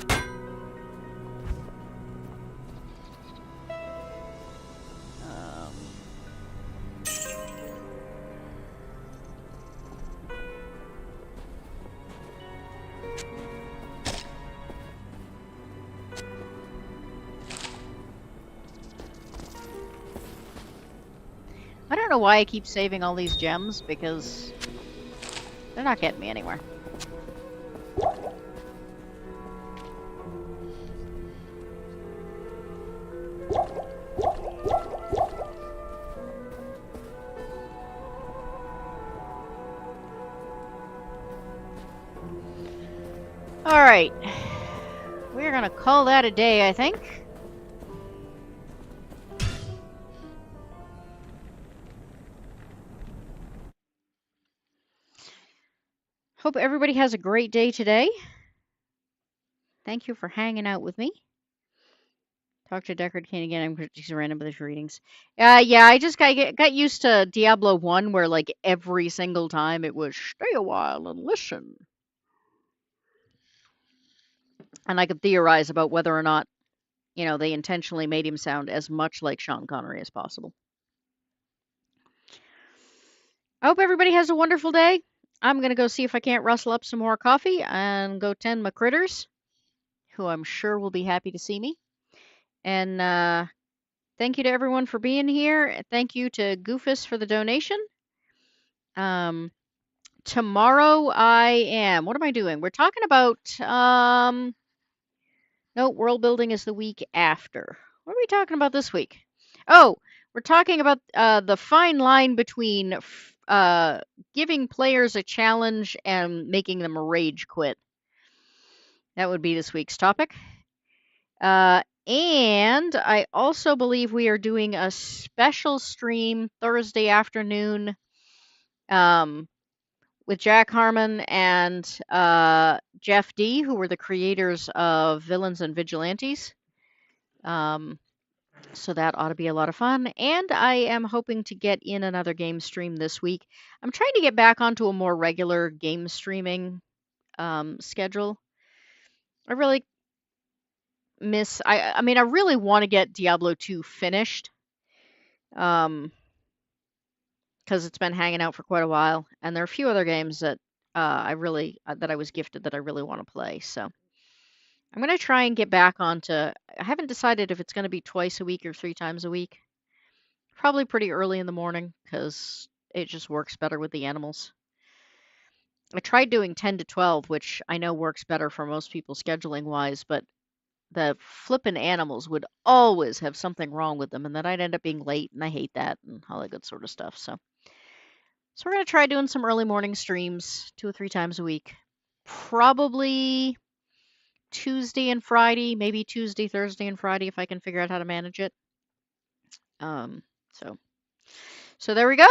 I don't know why I keep saving all these gems, because they're not getting me anywhere. Alright. We're gonna call that a day, I think. Hope everybody has a great day today. Thank you for hanging out with me. Talk to Deckard Kane again. I'm just random with his readings. Yeah, I just got used to Diablo 1, where like every single time it was stay a while and listen. And I could theorize about whether or not, they intentionally made him sound as much like Sean Connery as possible. I hope everybody has a wonderful day. I'm going to go see if I can't rustle up some more coffee and go tend my critters. who I'm sure will be happy to see me. And thank you to everyone for being here. Thank you to Goofus for the donation. Tomorrow what am I doing? We're talking about, no, world building is the week after. What are we talking about this week? Oh, we're talking about the fine line between giving players a challenge and making them rage quit. That would be this week's topic. And I also believe we are doing a special stream Thursday afternoon with Jack Harmon and Jeff D., who were the creators of Villains and Vigilantes. So that ought to be a lot of fun. And I am hoping to get in another game stream this week. I'm trying to get back onto a more regular game streaming schedule. I really I mean, I really want to get Diablo 2 finished. Because it's been hanging out for quite a while. And there are a few other games that that I was gifted that I really want to play. So I'm going to try and get back onto. I haven't decided if it's going to be twice a week or 3 times a week. Probably pretty early in the morning because it just works better with the animals. I tried doing 10 to 12, which I know works better for most people scheduling wise, but the flippin' animals would always have something wrong with them, and then I'd end up being late, and I hate that and all that good sort of stuff. So we're going to try doing some early morning streams 2 or 3 times a week. Probably Tuesday and Friday, maybe Tuesday, Thursday, and Friday if I can figure out how to manage it. So there we go.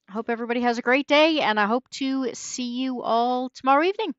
I hope everybody has a great day, and I hope to see you all tomorrow evening.